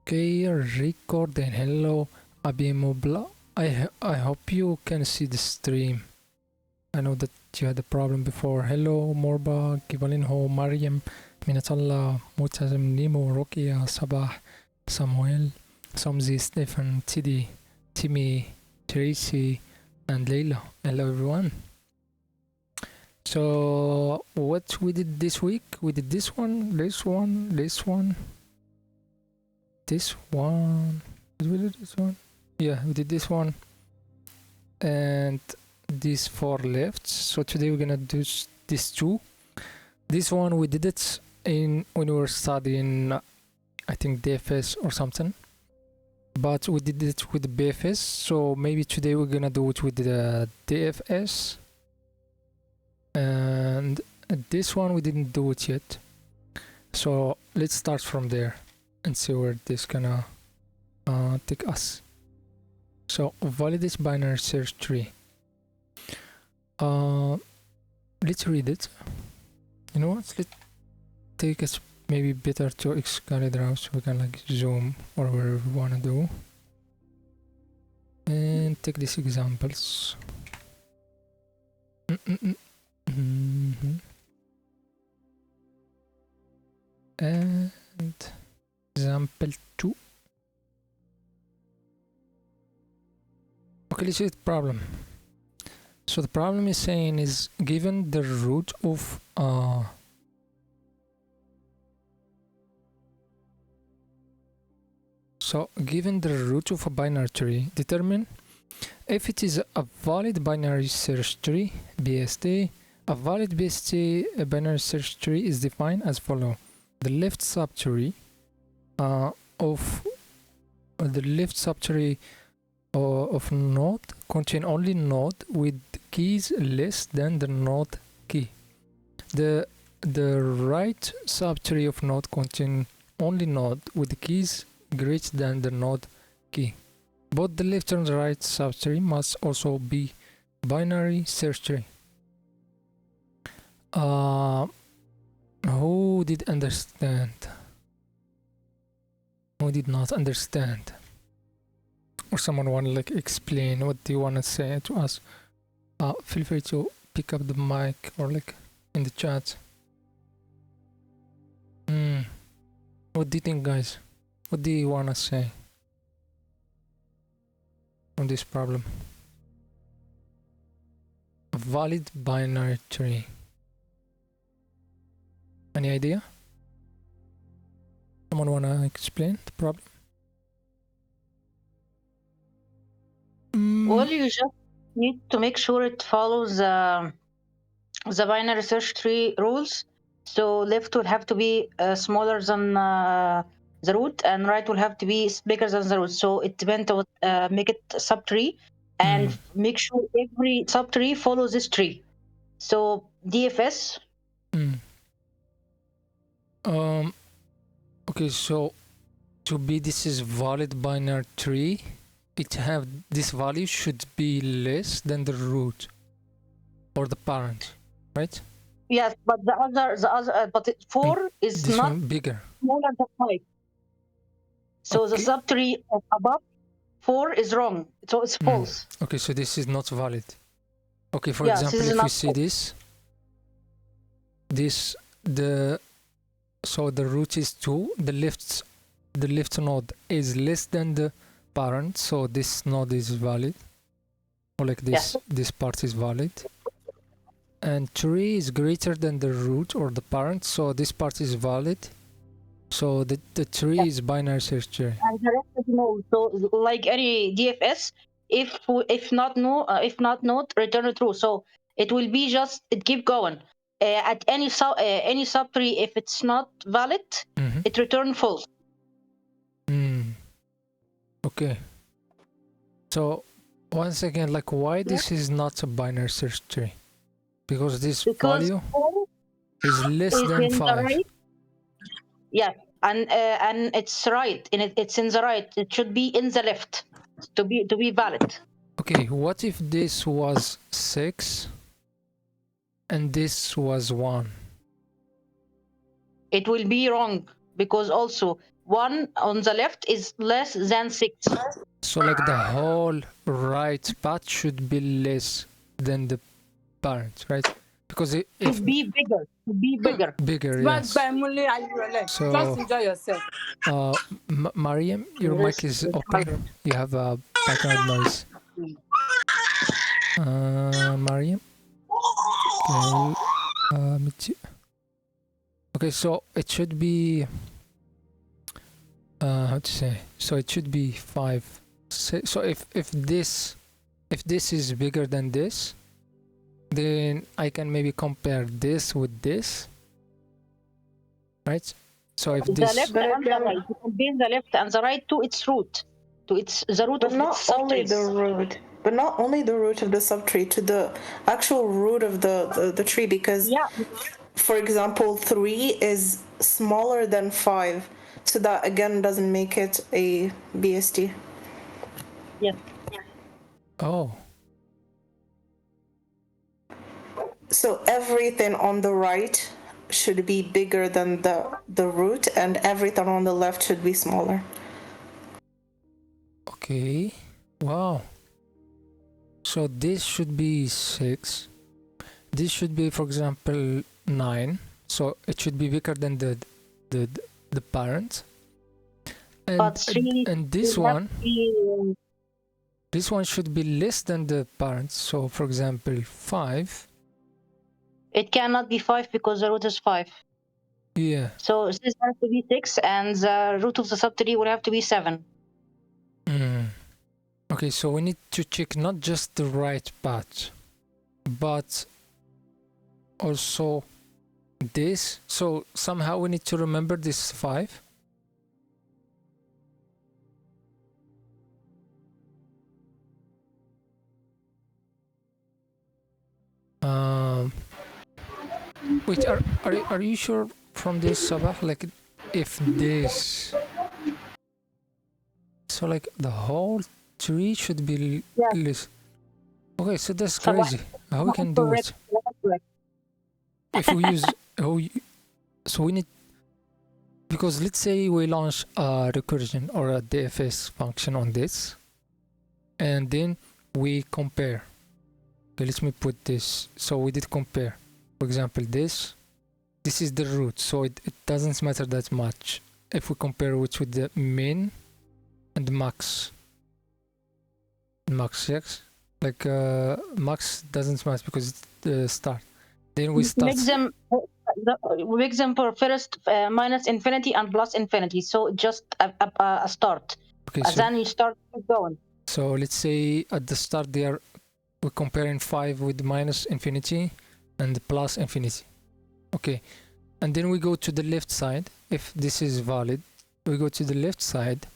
Okay, recording. Hello, Abimobla. I hope you can see the stream. I know that you had a problem before. Hello, Morba, Givalinho, Mariam, Minatallah, Mutazim, Nemo, Rokia, Sabah, Samuel, Somzi, Stefan, Tidi, Timmy, Tracy, and Leila. Hello, everyone. So, what we did this week? We did this one. Did we do this one? Yeah, we did this one. And these 4 left. So today we're gonna do these 2. This one we did it when we were studying, I think DFS or something. But we did it with BFS. So maybe today we're gonna do it with the DFS. And this one we didn't do it yet. So let's start from there and see where this gonna take us. So validate binary search tree. Let's read it. You know what? Let's take us maybe better to Excalibur so we can like zoom or wherever we wanna do. And take these examples. And example 2. Okay, let's see the problem. So the problem is saying is given the root of given the root of a binary tree, determine if it is a valid binary search tree, BST. A valid BST binary search tree is defined as follow. The left subtree of node contain only node with keys less than the node key. The right subtree of node contain only node with keys greater than the node key. Both the left and the right subtree must also be binary search tree. Who did understand? Who did not understand? Or someone want to like explain what do you want to say to us? Feel free to pick up the mic or like in the chat. What do you think, guys? What do you want to say on this problem? A valid binary tree. Any idea? Someone want to explain the problem? Well, you just need to make sure it follows the binary search tree rules. So left will have to be smaller than the root, and right will have to be bigger than the root. So it depends on make it subtree, and make sure every subtree follows this tree. So DFS. Okay, so to be this is valid binary tree, it have this value should be less than the root or the parent, right? Yes, but the other, but 4 is this not one bigger. smaller than 5. So Okay. the subtree of above 4 is wrong. So it's false. Okay, so this is not valid. Okay, for example, if we see so the root is 2, the left node is less than the parent, so this node is valid, or like this this part is valid, and 3 is greater than the root or the parent, so this part is valid, so the 3 is binary search tree. And the rest is no. So like any DFS, if not not, return true. So it will be just it keep going. At any subtree, if it's not valid, it return false. Okay. So once again, like why this is not a binary search tree? Because this value is less than 5. Right. Yeah, and it's right, and it's in the right. It should be in the left to be valid. Okay, what if this was 6 and this was 1? It will be wrong because also 1 on the left is less than 6. So like the whole right path should be less than the parent, right? Because if Should be bigger. Should be bigger. bigger, Just yes. by Muli and you relax. So Just enjoy yourself. Mariam, your mic is open. You have a background noise. Mariam. Okay, okay, so it should be how to say? So it should be 5. So if this is bigger than this, then I can maybe compare this with this, right? So if The this left and the right. You compare the left and the right to its root, to its the root But of not its only the subtrees. root, but not only the root of the subtree, to the actual root of the tree, because Yeah. for example 3 is smaller than 5, so that again doesn't make it a BST. Yes. oh So everything on the right should be bigger than the root, and everything on the left should be smaller. okay, wow. So this should be 6. This should be, for example, 9. So it should be bigger than the parent. But 3 and this will have one, to be, this one should be less than the parent. So for example, 5. it cannot be 5 because the root is 5. Yeah. So this has to be 6, and the root of the subtree will have to be 7. Okay, so we need to check not just the right path, but also this. So somehow we need to remember this 5. Wait, are you sure from this, Sabah? Like, if this, so like the whole tree should be Yes. less. Okay, so that's Sabah, crazy. How we can do it? Correct. If we use so we need, because let's say we launch a recursion or a DFS function on this, and then we compare. Okay, let me put this. So we did compare. For example, this is the root, so it doesn't matter that much if we compare which with the min and max. Max, yes, like max doesn't matter because it's the start. Then we start. We make them for first minus infinity and plus infinity. So just a start. Okay, And then you start going. So let's say at the start we're comparing 5 with minus infinity and plus infinity. Okay, and then we go to the left side. If this is valid, we go to the left side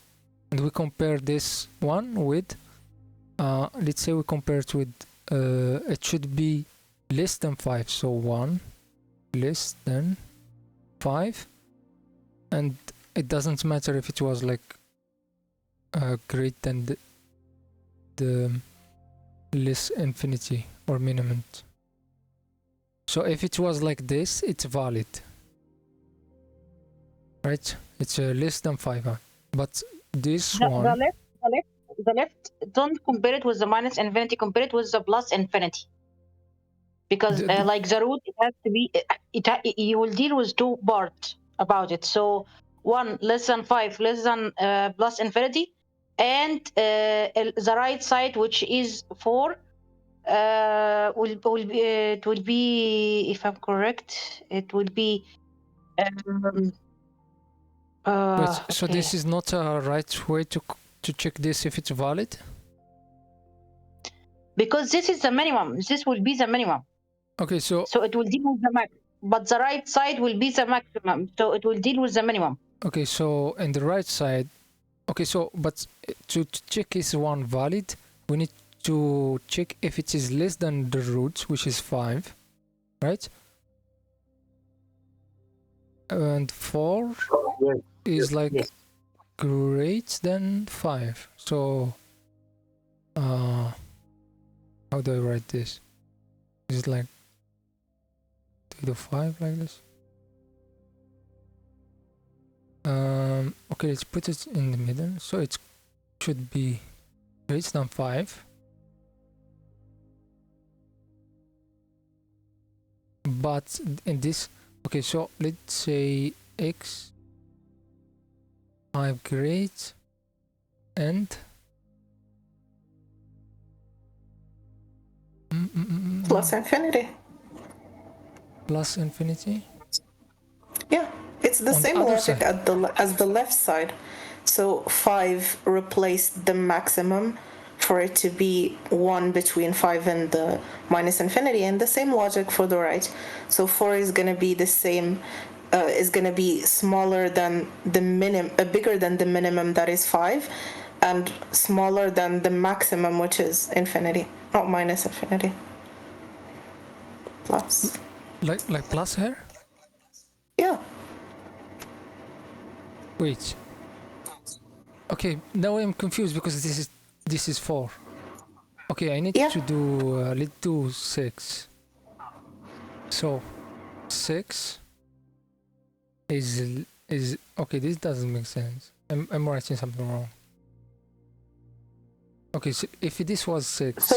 and we compare this one with let's say we compare it with it should be less than 5, so 1 less than 5, and it doesn't matter if it was like greater than the less infinity or minimum. So if it was like this, it's valid, right? It's less than 5, but this one, the left, don't compare it with the minus infinity, compare it with the plus infinity, because like the root, it has to be you will deal with 2 parts about it. So 1 less than 5 less than plus infinity, and the right side, which is 4, will be, it will be, if I'm correct, it will be wait, so okay. this is not a right way to check this if it's valid? Because this is the minimum. This will be the minimum. Okay, so it will deal with the max, but the right side will be the maximum, so it will deal with the minimum. okay, so in the right side, okay, so but to check is one valid, we need to check if it is less than the root, which is 5, right? And 4 is like greater than 5. So how do I write this? Is it like 2 to 5 like this? Okay, let's put it in the middle, so it should be greater than 5. But in this, okay, so let's say x 5 great and Plus infinity. plus infinity. Yeah, it's the On the same other logic side. as the left side. So 5 replaced the maximum for it to be 1 between 5 and the minus infinity, and the same logic for the right. So 4 is going to be the same, is going to be smaller than the bigger than the minimum, that is 5, and smaller than the maximum, which is infinity, not minus infinity. Plus. Like plus here? Yeah. Wait. Okay, now I'm confused because this is 4. Okay, I need Yeah. to do let's do 6. So 6 is okay. This doesn't make sense. I'm writing something wrong. Okay, so if this was 6,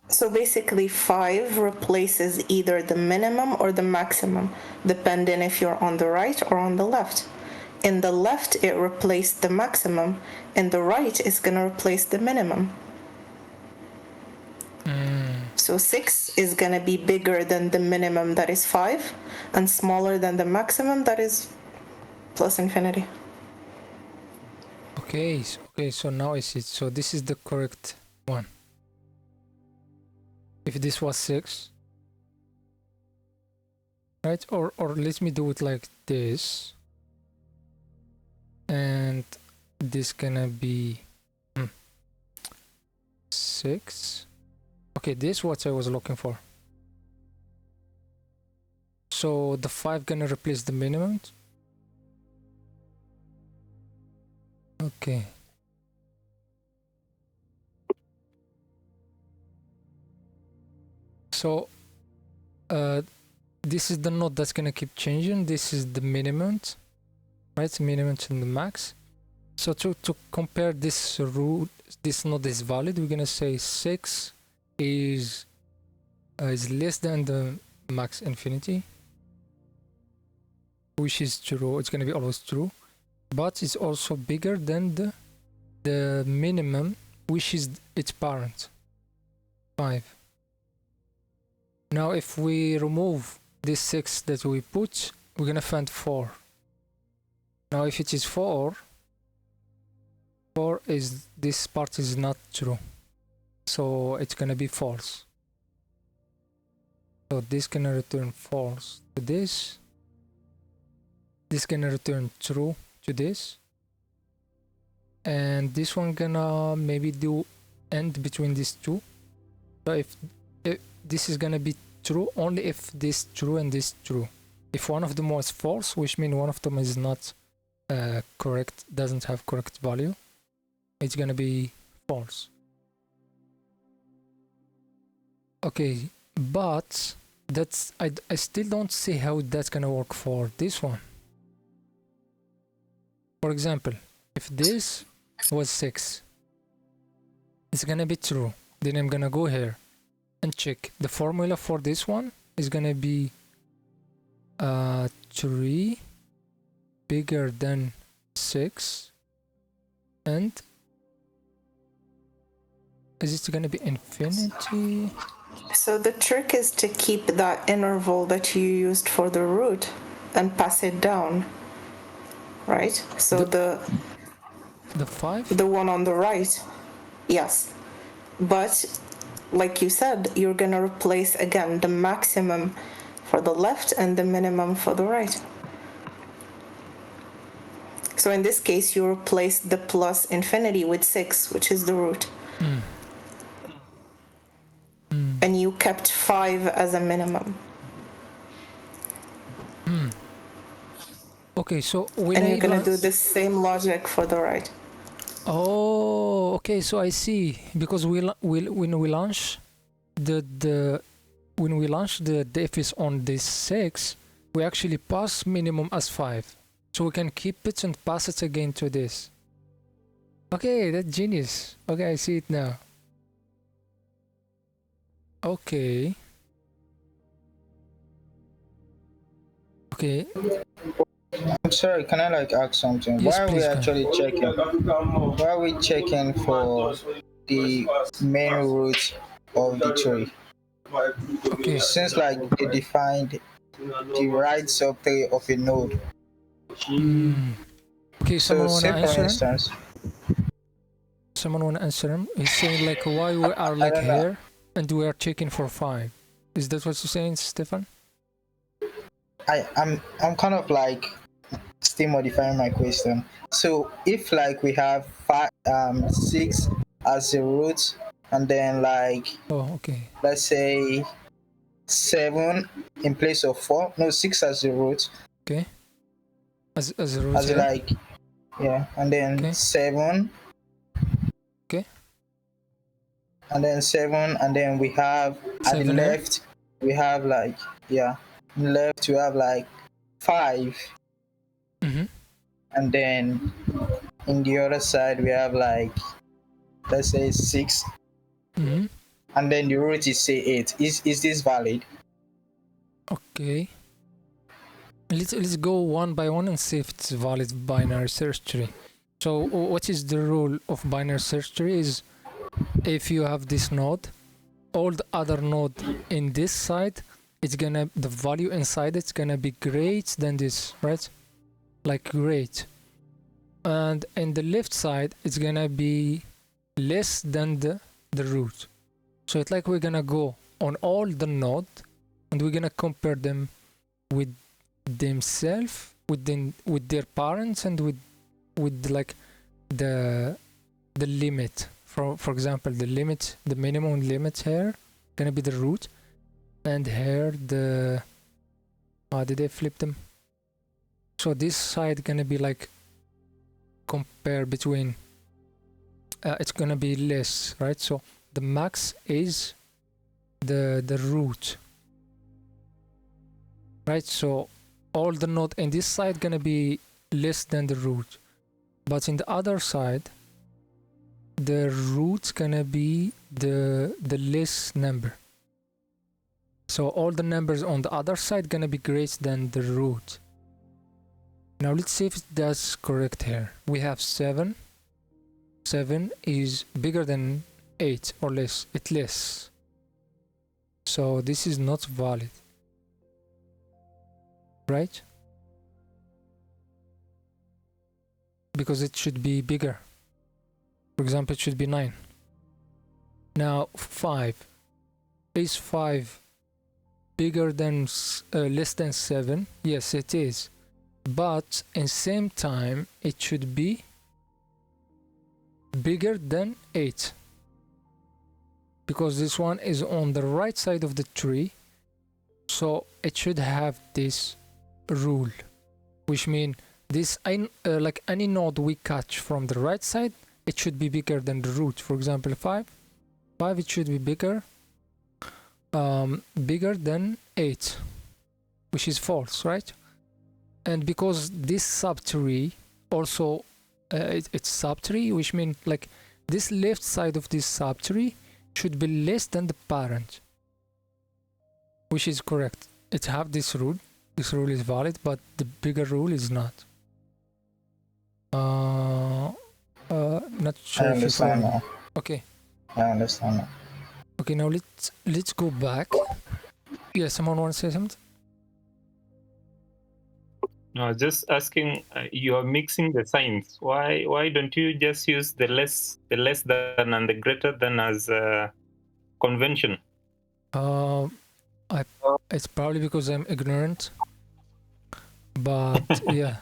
So basically 5 replaces either the minimum or the maximum, depending if you're on the right or on the left. In the left, it replaced the maximum. In the right, it's going to replace the minimum. So 6 is going to be bigger than the minimum, that is 5, and smaller than the maximum, that is plus infinity. okay, so now I see it. So this is the correct one. If this was 6, right? Or let me do it like this, and this gonna be 6. Okay, this is what I was looking for. So the 5 gonna replace the minimum. Okay. So this is the node that's gonna keep changing. This is the minimum, right? Minimum to the max. So to compare this root, this node is valid, we're gonna say 6 is less than the max infinity, which is true. It's gonna be always true, but it's also bigger than the minimum, which is its parent, 5. Now if we remove this 6 that we put, we're gonna find 4. Now if it is 4 is, this part is not true, so it's gonna be false. So this gonna return false to this gonna return true to this, and this one gonna maybe do end between these two. So if this is gonna be true only if this true and this true. If one of them was false, which means one of them is not correct, doesn't have correct value, it's gonna be false. Okay, but that's I still don't see how that's gonna work for this one. For example, if this was 6, it's gonna be true. Then I'm gonna go here and check the formula for this one is gonna be 3 bigger than 6, and is it gonna be infinity? So the trick is to keep that interval that you used for the root and pass it down, right? So the 5? the one on the right, yes. But like you said, you're gonna replace again the maximum for the left and the minimum for the right. So in this case, you replace the plus infinity with 6, which is the root. And you kept 5 as a minimum. Okay, so when and you're gonna do the same logic for the right. Oh, okay, so I see, because when we launch the if it's on this 6, we actually pass minimum as 5. So we can keep it and pass it again to this. Okay, that's genius. Okay, I see it now. Okay. Okay. I'm sorry, can I like ask something? Yes, Why are we please go. actually checking? Why are we checking for the main root of the tree? Okay. Since like they defined the right subtree of a node. Okay, someone So wanna say for answer him? instance, Someone wanna answer him? He's saying like why we are I like don't know. here and we are checking for 5. Is that what you're saying, Stefan? I'm kind of like still modifying my question. So if like we have 6 as a root, and then like Oh, okay. let's say 7 in place of 4, no 6 as a root, Okay. As a root as here. like yeah, and then Okay. 7, Okay. and then 7, and then we have at the 7 here. left we have like left we have like 5, Mm-hmm. and then in the other side we have like let's say 6, Mm-hmm. and then the root is say 8. Is this valid? Okay. Let's go one by one and see if it's valid binary search tree. So what is the rule of binary search tree is if you have this node, all the other node in this side, it's gonna the value inside it's gonna be greater than this, right? Like great. And in the left side, it's gonna be less than the root. So it's like we're gonna go on all the node and we're gonna compare them with themselves, with their parents, and with like the limit. For example, the minimum limit here gonna be the root, and here the how did I flip them? So this side gonna be like compare between it's gonna be less, right? So the max is the root, right? So all the node in this side gonna be less than the root, but in the other side the root's gonna be the less number. So all the numbers on the other side gonna be greater than the root. Now let's see if that's correct here. We have 7. 7 is bigger than 8 or less. It's less. So this is not valid. Right? Because it should be bigger. For example, it should be 9. Now 5. Is 5 bigger than less than 7? Yes, it is. But in same time, it should be bigger than 8. Because this one is on the right side of the tree. So it should have this rule. Which means this like any node we catch from the right side, it should be bigger than the root. For example, 5. 5 it should be bigger than 8, which is false, right? And because this subtree also it's subtree, which means like this left side of this subtree should be less than the parent, which is correct. It have this rule. This rule is valid, but the bigger rule is not. Not sure I if you follow understand me. now. Okay. I understand now. Okay, now let's go back. Yeah, someone want to say something? No, just asking. You are mixing the signs. Why don't you just use the less than and the greater than as a convention? It's probably because I'm ignorant. But yeah.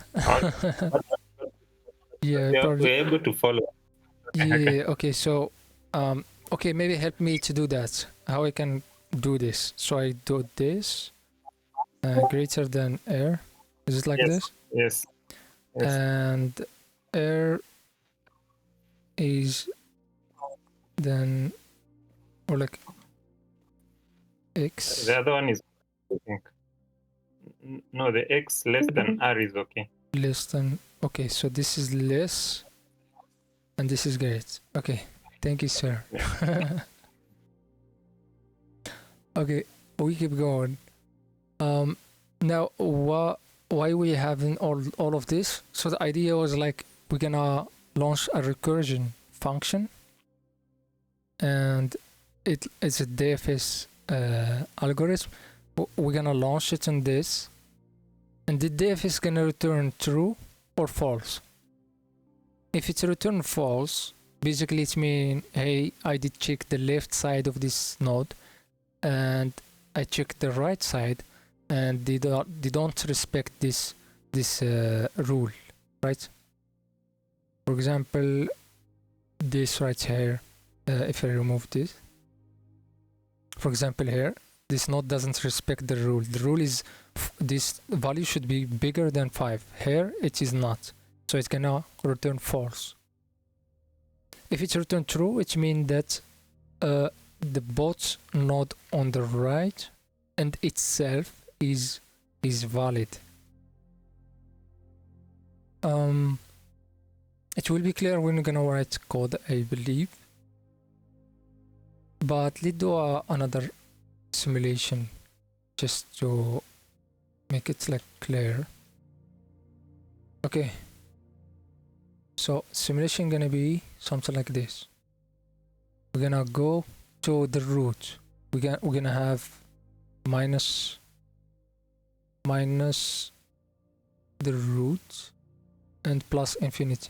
Yeah, probably. We're able to follow. Yeah. Okay. So, okay, maybe help me to do that. How I can do this? So I do this. Greater than air. Is it like Yes. this? Yes. Yes. And air is then, or like x. The other one is, I think. No, the x less than r is okay. less than, okay, so this is less and this is great. Okay, thank you, sir. Okay, we keep going. Now why we having all of this? So the idea was like we're gonna launch a recursion function, and it's a DFS algorithm. We're gonna launch it on this, and the DFS is gonna return true or false. If it's return false, basically it means, hey, I did check the left side of this node, and I checked the right side, and they don't respect this rule, right? For example, this right here, if I remove this, for example here, this node doesn't respect the rule. The rule is this value should be bigger than 5. Here it is not, so it's gonna return false. If it's returned true, it means that the bot node on the right and itself is valid. It will be clear when we're gonna write code, I believe. But let's do another simulation just to make it like clear. Okay, so simulation gonna be something like this. We're gonna go to the root. We're gonna have minus the root and plus infinity.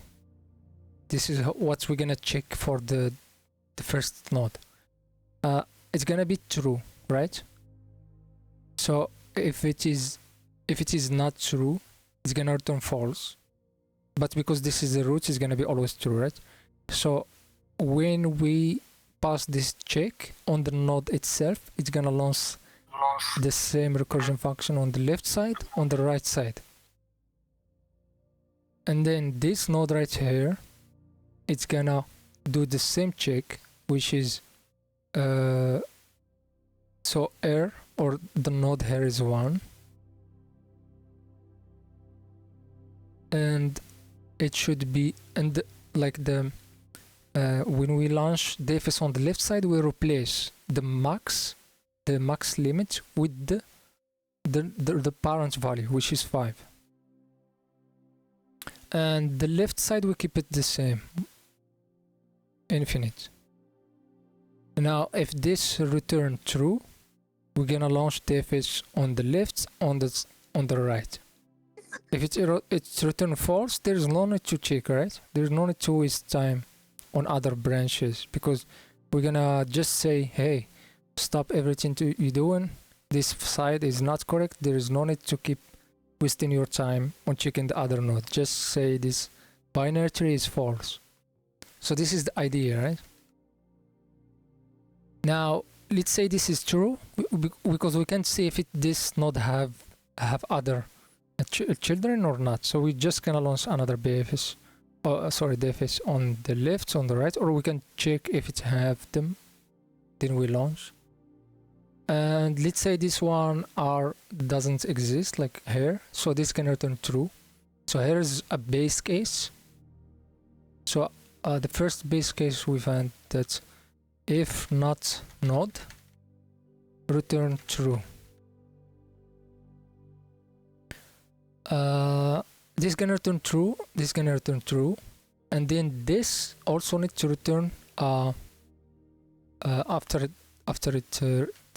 This is what we're gonna check for the first node. It's gonna be true, right? So if it is not true, it's gonna return false. But because this is the root, it's gonna be always true, right? So when we pass this check on the node itself, it's gonna launch the same recursion function on the left side, on the right side. And then this node right here, it's gonna do the same check, which is so error, or the node here is 1, and it should be, and like the when we launch DFS on the left side, we replace the max limit with the parent value, which is 5, and the left side we keep it the same, infinite. Now if this return true, we're gonna launch DFS on the left, on the right. If it's return false, there's no need to check, right? There's no need to waste time on other branches, because we're gonna just say, hey, stop everything you're doing, this side is not correct. There is no need to keep wasting your time on checking the other node. Just say this binary tree is false. So this is the idea, right? Now let's say this is true, because we can't see if this node have other children or not. So we're just gonna launch another DFS, DFS on the left, on the right, or we can check if it have them, then we launch. And let's say this one doesn't exist, like here, so this can return true. So here is a base case. So the first base case we find that if not node, return true. This gonna return true, this gonna return true, and then this also needs to return after it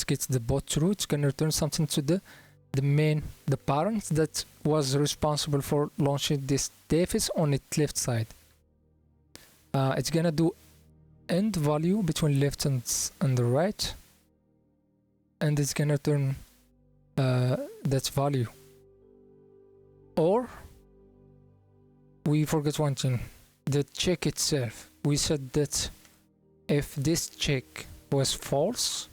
gets the bot true, it's gonna return something to the parent that was responsible for launching this DFS on its left side. It's gonna do end value between left and the right, and it's gonna return that value. Or we forget one thing, the check itself. We said that if this check was false,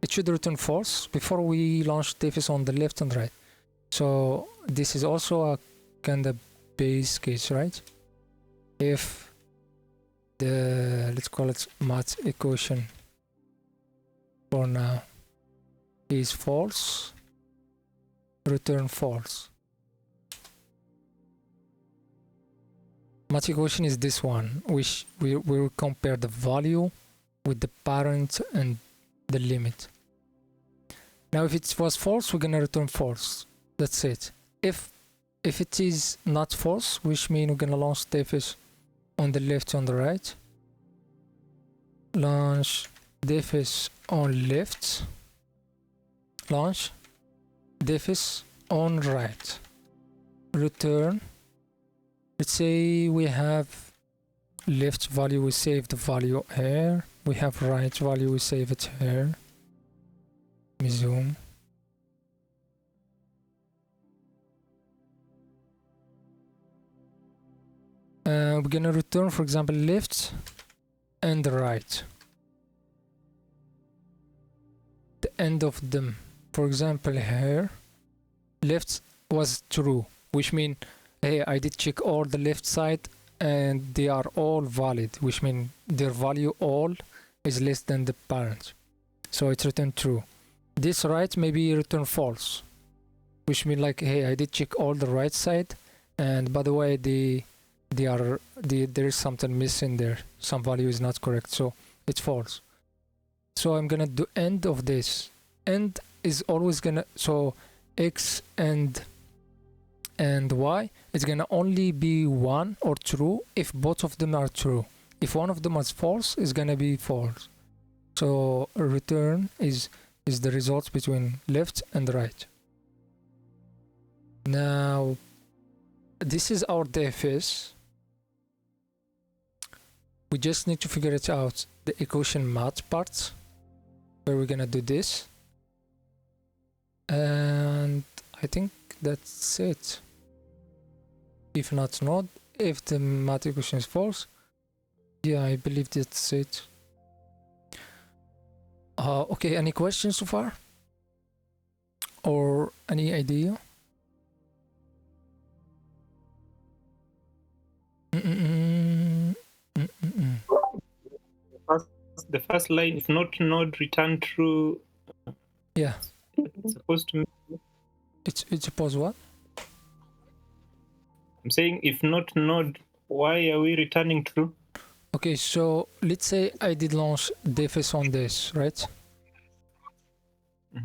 it should return false before we launch DFS on the left and right. So this is also a kind of base case, right? If the, let's call it math equation for now, is false, return false. math equation is this one, which we will compare the value with the parent and the limit. Now if it was false, we're gonna return false. That's it. If it is not false, which means we're gonna launch defis on the left, on the right. Launch defis on left. Launch defis on right. Return. Let's say we have left value, we save the value here. We have right value, we save it here. Let me zoom. We're gonna return, for example, left and right. The end of them. For example, here, left was true, which means, hey, I did check all the left side and they are all valid, which means their value all is less than the parent. So it's returned true. This right maybe return false, which means like, hey, I did check all the right side, and by the way, there is something missing there. Some value is not correct, so it's false. So I'm gonna do end of this. End is always gonna, so x and y is gonna only be 1 or true if both of them are true. If one of them is false, it's gonna be false. So return is the result between left and right. Now this is our defis. We just need to figure it out, the equation math part, where we're gonna do this. And I think that's it. If not, if the math equation is false, yeah, I believe that's it. Okay, any questions so far? Or any idea? The first line, if not node, return true. Yeah. It's supposed to mean. It's supposed what? I'm saying if not node, why are we returning true? Okay, so let's say I did launch defis on this, right?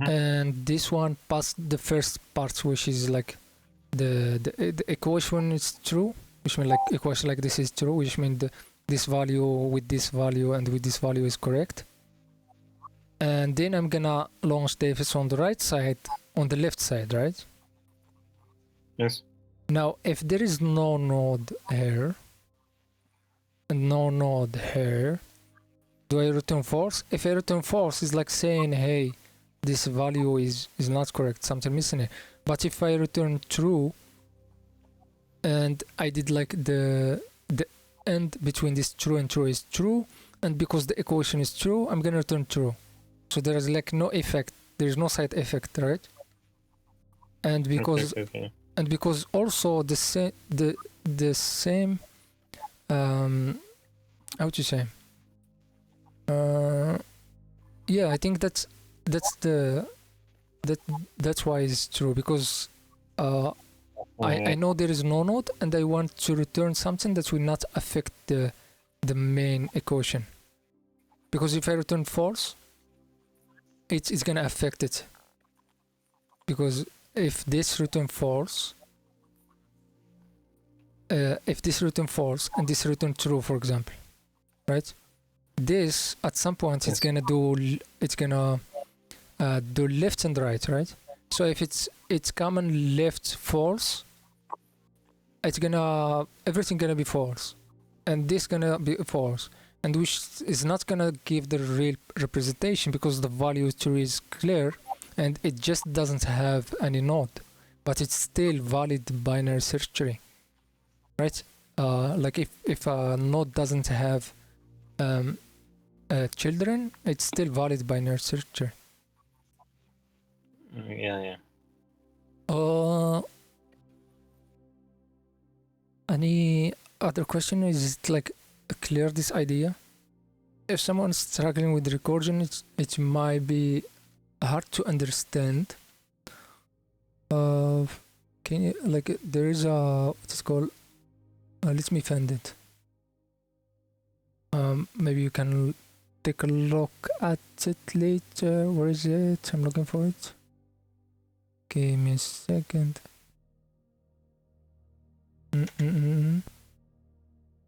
And this one passed the first part, which is like the equation is true, which means like equation like this is true, which means this value with this value and with this value is correct. And then I'm gonna launch defis on the right side, on the left side, right? Yes. Now, if there is no node here, and no node here, do I return false? If I return false, it's like saying, hey, this value is not correct, something missing here. But if I return true, and I did like the end between this true and true is true, and because the equation is true, I'm gonna return true. So there is like no effect, there is no side effect, right? And because and because also the same how would you say, yeah, I think that's why it's true, because I know there is no node and I want to return something that will not affect the main equation, because if I return false, it's gonna affect it, because if this return false, if this return false and this return true, for example, right? This at some point it's gonna do left and right, right? So if it's common left false, it's gonna everything gonna be false, and this gonna be false, and which is not gonna give the real representation because the value tree is clear and it just doesn't have any node, but it's still valid binary search tree, right? Like if a node doesn't have children, it's still valid binary search tree. Yeah. Any other question? Is it like clear, this idea? If someone's struggling with recursion, it might be hard to understand. Can you, like, there is a, what's it called, Let me find it. Maybe you can take a look at it later. Where is it? I'm looking for it. Give me a second.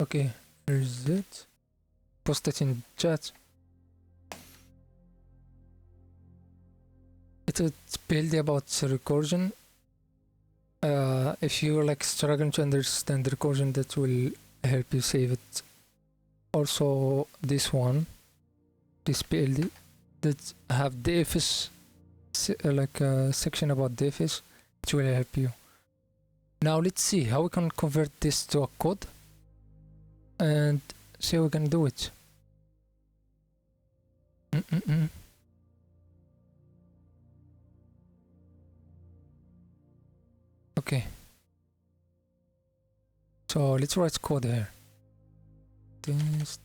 Okay, where is it? Post it in chat. It's PLD about recursion. If you're like struggling to understand the recursion, that will help you save it. Also, this one, this PLD, that have DFS, like a section about DFS, it will help you. Now let's see how we can convert this to a code and see how we can do it. Okay, so let's write code here. Test.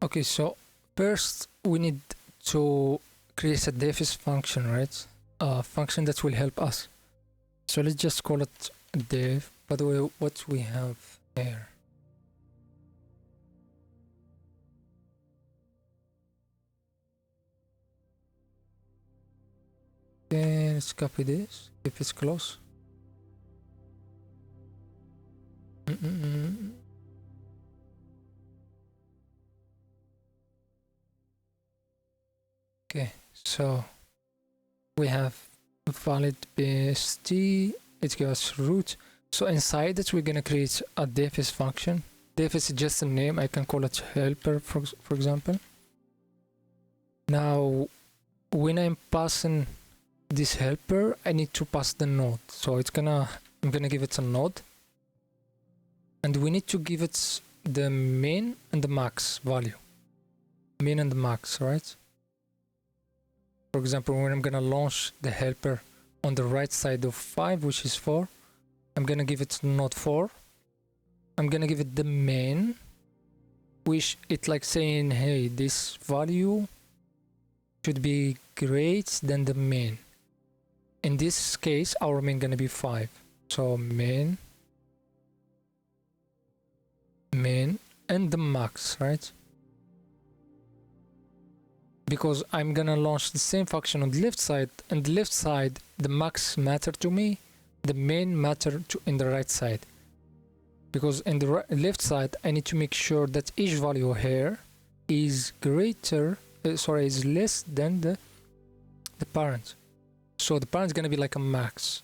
Okay, so first we need to create a DFS function, right? A function that will help us. So let's just call it dev. By the way, what we have here. Okay, let's copy this if it's close. Okay, so we have valid bst, it gives us root. So inside it, we're gonna create a DFS function. DFS is just a name. I can call it helper, for example. Now, when I'm passing this helper, I need to pass the node. So I'm gonna give it a node, and we need to give it the min and the max value. Min and the max, right? For example, when I'm gonna launch the helper on the right side of 5, which is 4, I'm gonna give it node 4. I'm gonna give it the main, which it's like saying, hey, this value should be greater than the main. In this case, our main gonna be 5. So main, and the max, right? Because I'm gonna launch the same function on the left side, and the left side, the max matter to me, the main matter in the right side. Because in the left side, I need to make sure that each value here is is less than the parent. So the parent is gonna be like a max.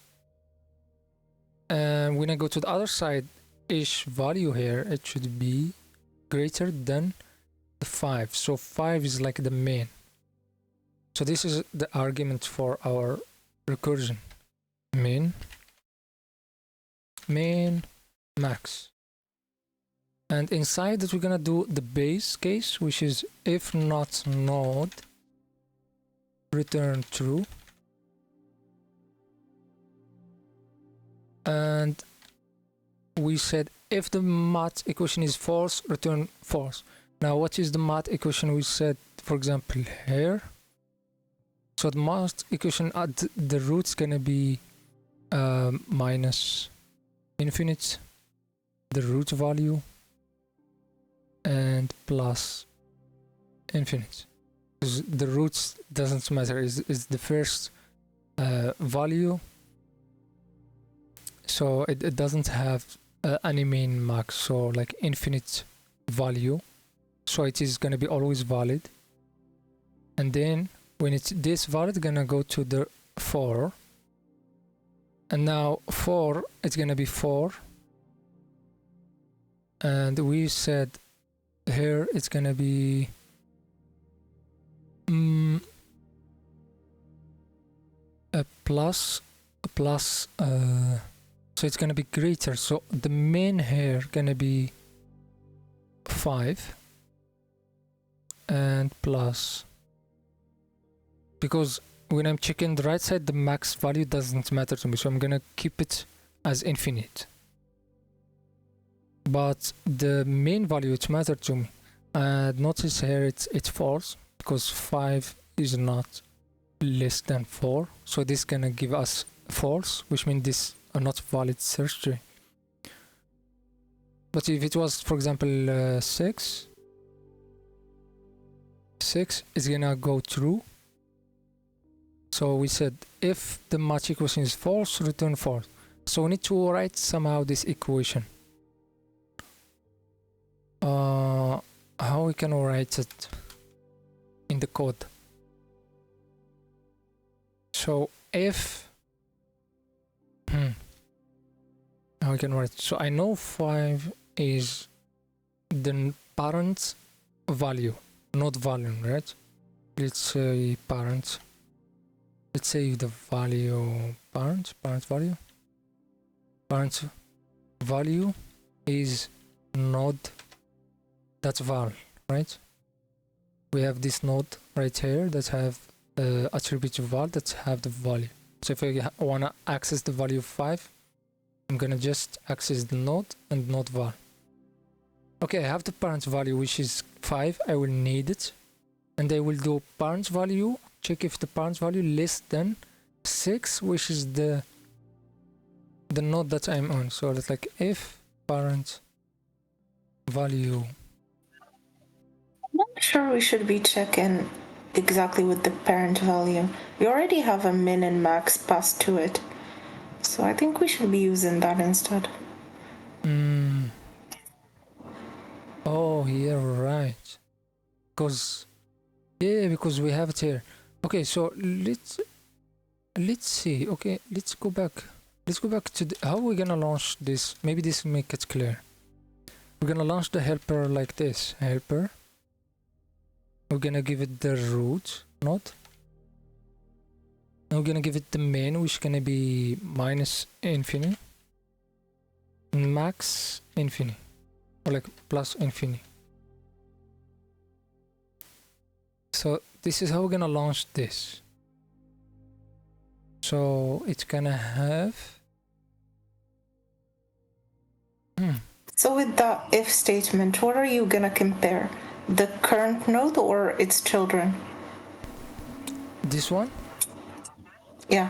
And when I go to the other side, each value here, it should be greater than the 5. So 5 is like the main. So this is the argument for our recursion. Main, max. And inside that, we're gonna do the base case, which is if not node, return true. And we said if the math equation is false, return false. Now, what is the math equation we said, for example, here? So the math equation at the root is gonna be minus infinite, the root value, and plus infinite. Because the roots doesn't matter, is the first value. So it doesn't have any main max, so like infinite value. So it is gonna be always valid. And then when it's this valid, gonna go to the 4. And now 4, it's gonna be 4. And we said here it's gonna be a plus, so it's gonna be greater. So the main here gonna be 5 and plus, because when I'm checking the right side, the max value doesn't matter to me, so I'm gonna keep it as infinite. But the main value, it matters to me. Notice here it's false, because 5 is not less than 4, so this gonna give us false, which means this are not valid search tree. But if it was, for example, 6 is gonna go true. So we said if the match equation is false, return false. So we need to write somehow this equation. How we can write it in the code? So if how we can write? So I know 5 is the parent value, not volume, right? Let's say parent. Let's say the value parent value is node that's val, right? We have this node right here that have attribute val that have the value. So if I wanna access the value of 5, I'm gonna just access the node and node val. Okay, I have the parent value which is 5. I will need it, and I will do parent value. Check if the parent value less than 6, which is the node that I'm on. So it's like if parent value. I'm not sure we should be checking exactly with the parent value. We already have a min and max passed to it, so I think we should be using that instead. Oh, you're right. Because we have it here. Okay, so let's see. Okay, let's go back. Let's go back to how we're gonna launch this. Maybe this will make it clear. We're gonna launch the helper like this. Helper. We're gonna give it the root node. And we're gonna give it the main, which is gonna be minus infinity. Max infinity. Or like plus infinity. So this is how we're gonna launch this. So it's gonna have So with the if statement, what are you gonna compare? The current node or its children? this one. Yeah.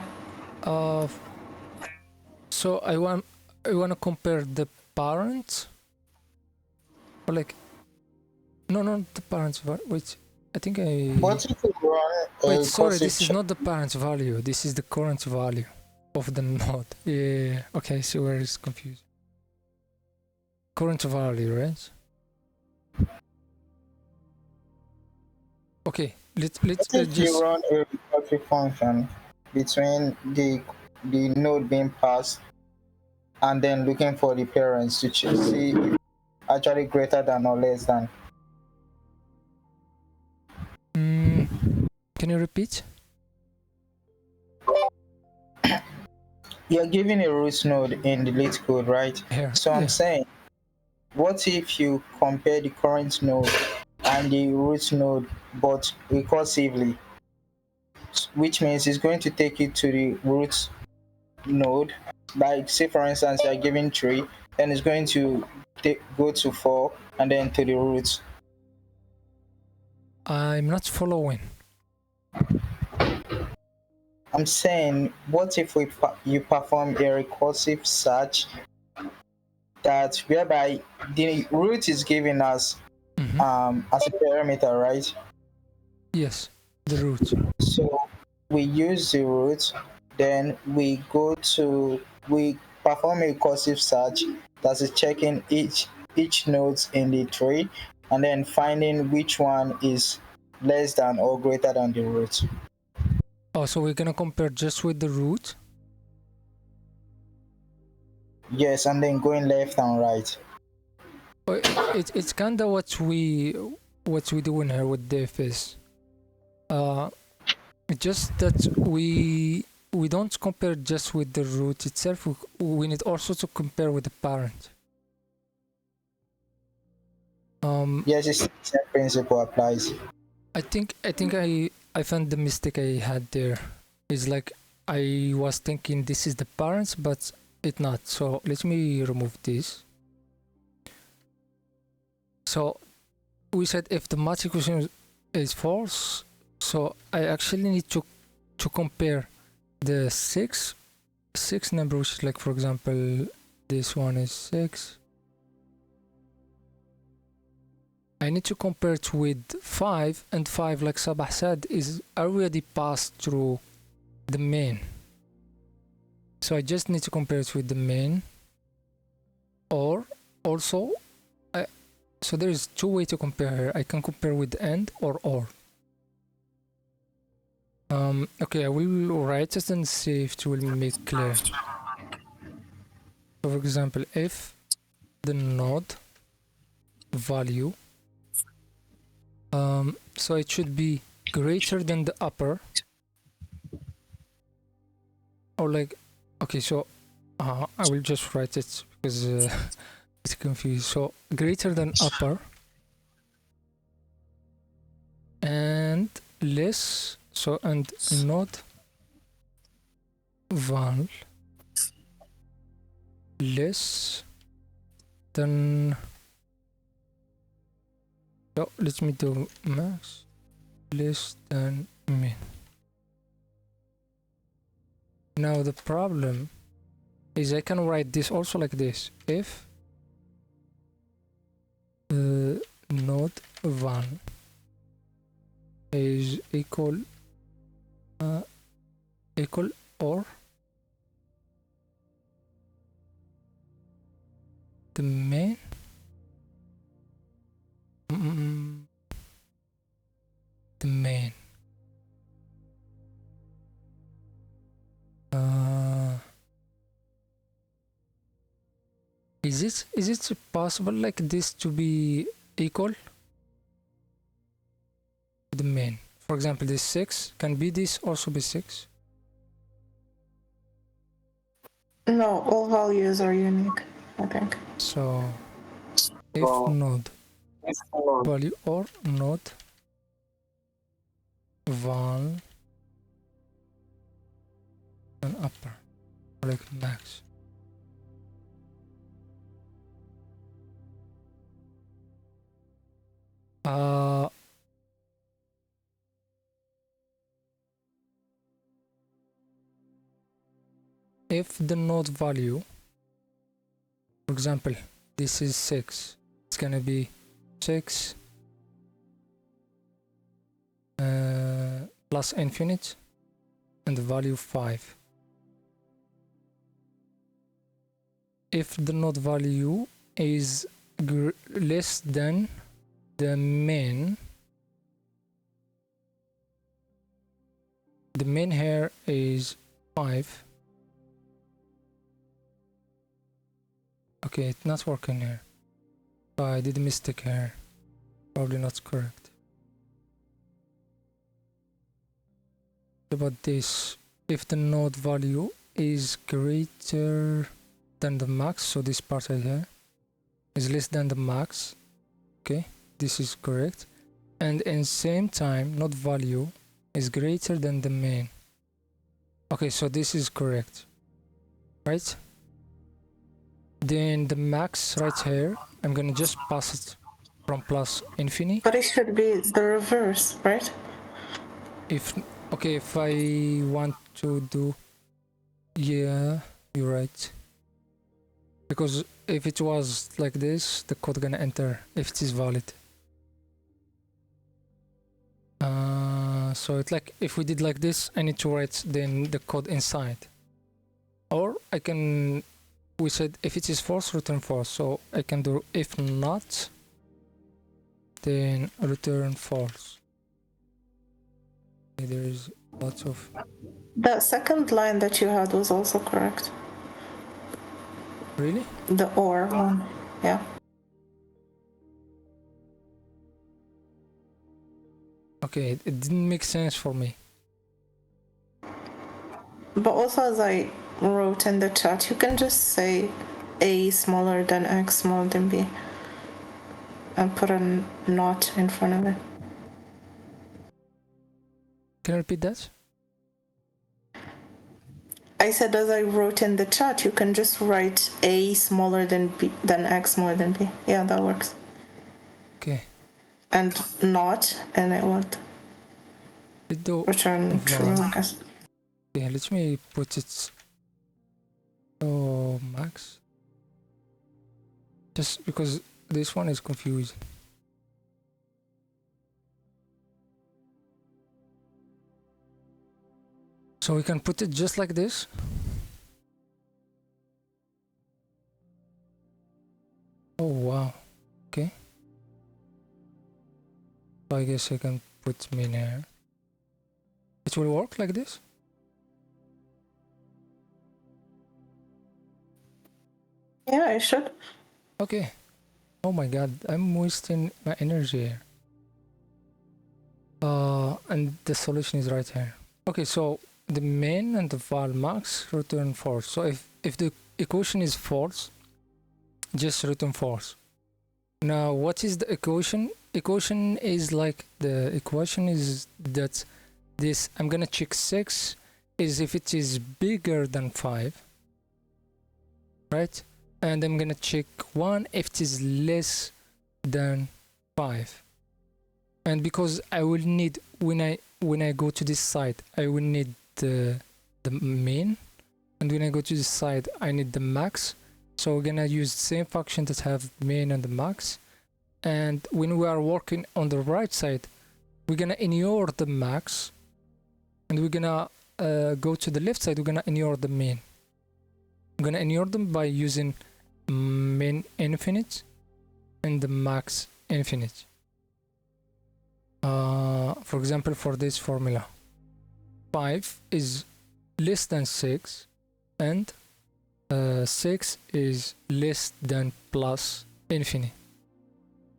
So I wanna compare the parent, or like no, not the parents. Wait, I think I. What if we run a Wait, sorry, this is check? not the parent's value. This is the current value of the node. Yeah. Okay, so where is confused? Current value, right? Okay, let's What if just you run a recursive function between the node being passed and then looking for the parents to see if actually greater than or less than? Can you repeat? You're giving a root node in the LeetCode, right? Here. So I'm Yeah. saying, what if you compare the current node and the root node but recursively, which means it's going to take you to the root node. Like say for instance you're giving 3, then it's going to go to 4 and then to the root. I'm not following. I'm saying, what if you perform a recursive search that whereby the root is given us as a parameter, right? Yes, the root. So we use the root, then we perform a recursive search that is checking each node in the tree and then finding which one is less than or greater than the root. Oh, so we're gonna compare just with the root? Yes, and then going left and right. It's kinda what we do in here with diff is just that we don't compare just with the root itself. We need also to compare with the parent. Yes, it's the same principle applies. I think I found the mistake I had there. It's like I was thinking this is the parents, but it's not. So let me remove this. So we said if the match equation is false, so I actually need to compare the six number, which is like, for example, this one is 6. I need to compare it with 5, and 5, like Sabah said, is already passed through the main. So I just need to compare it with the main. Or also, so there is 2 ways to compare here. I can compare with AND or OR. Okay, I will write it and see if it will make clear. So for example, if the node value, so it should be greater than the upper, or like, okay, so I will just write it because it's confused. So greater than upper and less, so and not val less than, so let me do max less than min. Now the problem is I can write this also like this: if node 1 is equal or the main the main is it possible like this to be equal to the main? For example, this 6 can be this also be 6. No, all values are unique, I think. So if node value or node val and upper, like max. If the node value, for example, this is 6, it's gonna be 6 plus infinite and the value 5. If the node value is less than the main here is 5. Okay, it's not working here. So I did a mistake here. Probably not correct. About this, if the node value is greater than the max, so this part right here is less than the max. Okay, this is correct. And in same time, node value is greater than the main. Okay, so this is correct, right? Then the max right here, I'm gonna just pass it from plus infinity. But it should be the reverse, right? If I want to do, yeah, you're right. Because if it was like this, the code gonna enter if it is valid. So it's like if we did like this, I need to write then the code inside. Or I can, we said if it is false, return false. So I can do if not, then return false. Okay, there is lots of. The second line that you had was also correct. Really? The or one, yeah. Okay, it didn't make sense for me. But also, as I wrote in the chat, you can just say A smaller than X smaller than B and put a not in front of it. Can you repeat that? I said, as I wrote in the chat, you can just write A smaller than B, than X smaller than B. Yeah, that works. Okay. and not, and I want do return true, I guess. yeah, let me put it max, just because this one is confusing. So we can put it just like this. Oh wow, okay. So I guess I can put min here. It will work like this. Yeah, I should. Okay. Oh my god, I'm wasting my energy here. And the solution is right here. Okay, so the main and the val max return false. So if the equation is false, just return false. Now, what is the equation? Equation is like the equation is that this, I'm gonna check 6 is if it is bigger than 5, right? And I'm gonna check 1 if it is less than 5. And because I will need, when I go to this side, I will need the main, and when I go to this side, I need the max. So we're gonna use the same function that have main and the max. And when we are working on the right side, we're gonna ignore the max, and we're gonna go to the left side. We're gonna ignore the main. I'm gonna ignore them by using main infinite and the max infinite. For example, for this formula, 5 is less than 6, and 6 is less than plus infinity,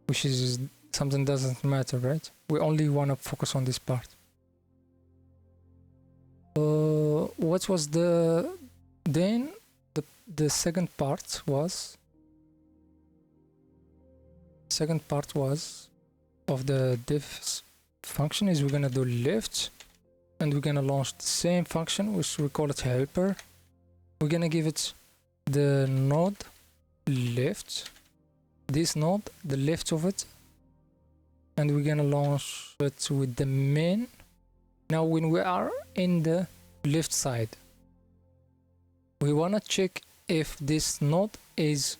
which is something doesn't matter, right? We only want to focus on this part. What was the second part was of the diff function is we're gonna do lift, and we're gonna launch the same function, which we call it helper. We're gonna give it the node lift, this node, the left of it, and we're gonna launch it with the main. Now when we are in the left side, we wanna check if this node is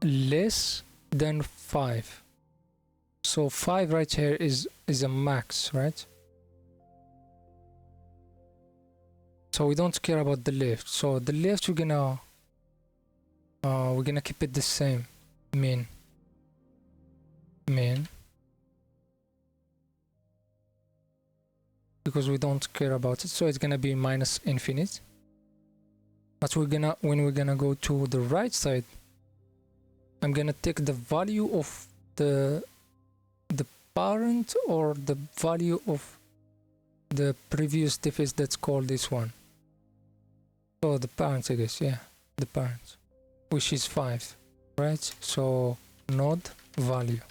less than 5. So 5 right here is a max, right? So we don't care about the left. So the left we're gonna keep it the same, main, because we don't care about it. So it's gonna be minus infinite. But when we're gonna go to the right side, I'm gonna take the value of the parent or the value of the previous diff, that's called this one. So the parent, I guess, yeah, the parent, which is 5, right? So node value,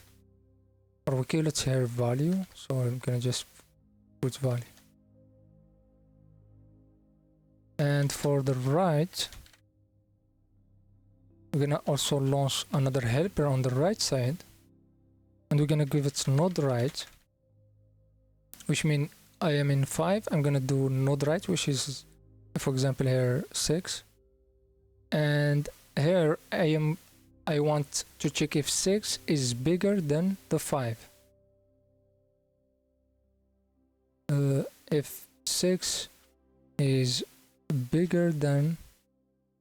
or we call it here value. So I'm gonna just put value. And for the right, we're gonna also launch another helper on the right side, and we're gonna give it node right, which means I am in 5. I'm gonna do node right, which is, for example, here 6, and here I want to check if 6 is bigger than the 5. If 6 is bigger than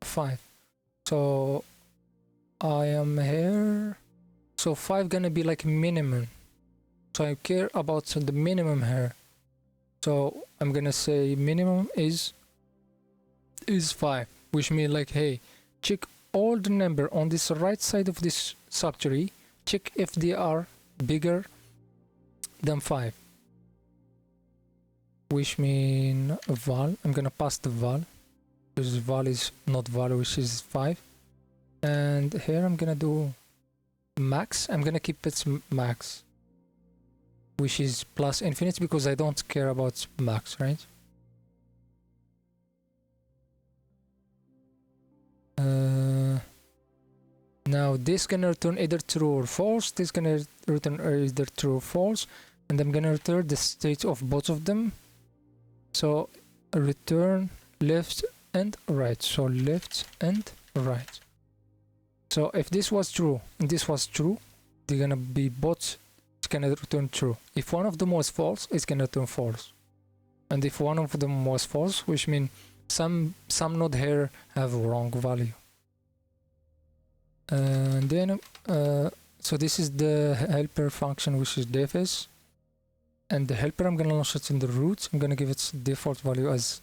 5, so I am here. So 5 gonna be like minimum, so I care about the minimum here. So I'm gonna say minimum is 5, which means like, hey, check all the number on this right side of this subtree, check if they are bigger than 5, which mean val. I'm gonna pass the val, because val is not val, which is 5. And here I'm gonna do max. I'm gonna keep it max, which is plus infinite, because I don't care about max, right? Now this gonna return either true or false. This gonna return either true or false, and I'm gonna return the state of both of them. So return left and right. So left and right. So if this was true and this was true, they're gonna be both. It's gonna return true. If one of them was false, it's gonna return false. And if one of them was false, which means some node here have wrong value. And then so this is the helper function, which is defs, and the helper I'm gonna launch it in the root. I'm gonna give its default value as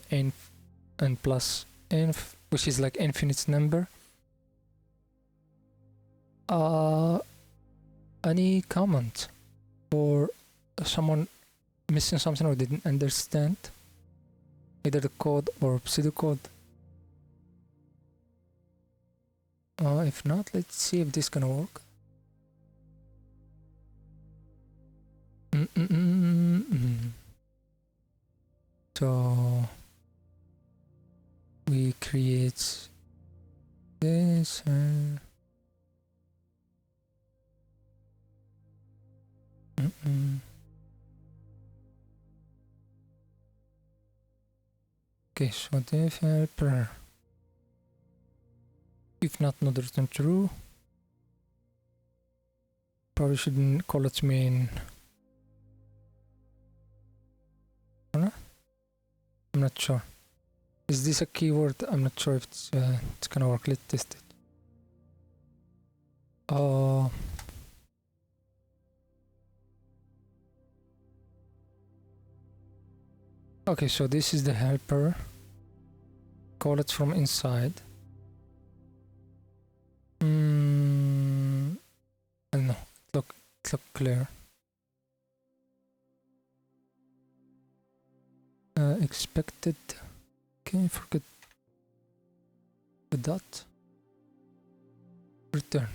inf and plus inf, which is like infinite number. Any comment or someone missing something or didn't understand either the code or pseudocode? If not, let's see if this gonna work. So we create this okay, so def helper, if not return true, probably shouldn't call it main. I'm not sure. Is this a keyword? I'm not sure if it's gonna work. Let's test it. Okay, so this is the helper. Call it from inside. I don't know. It look clear. Expected. Okay, forget the dot. Return.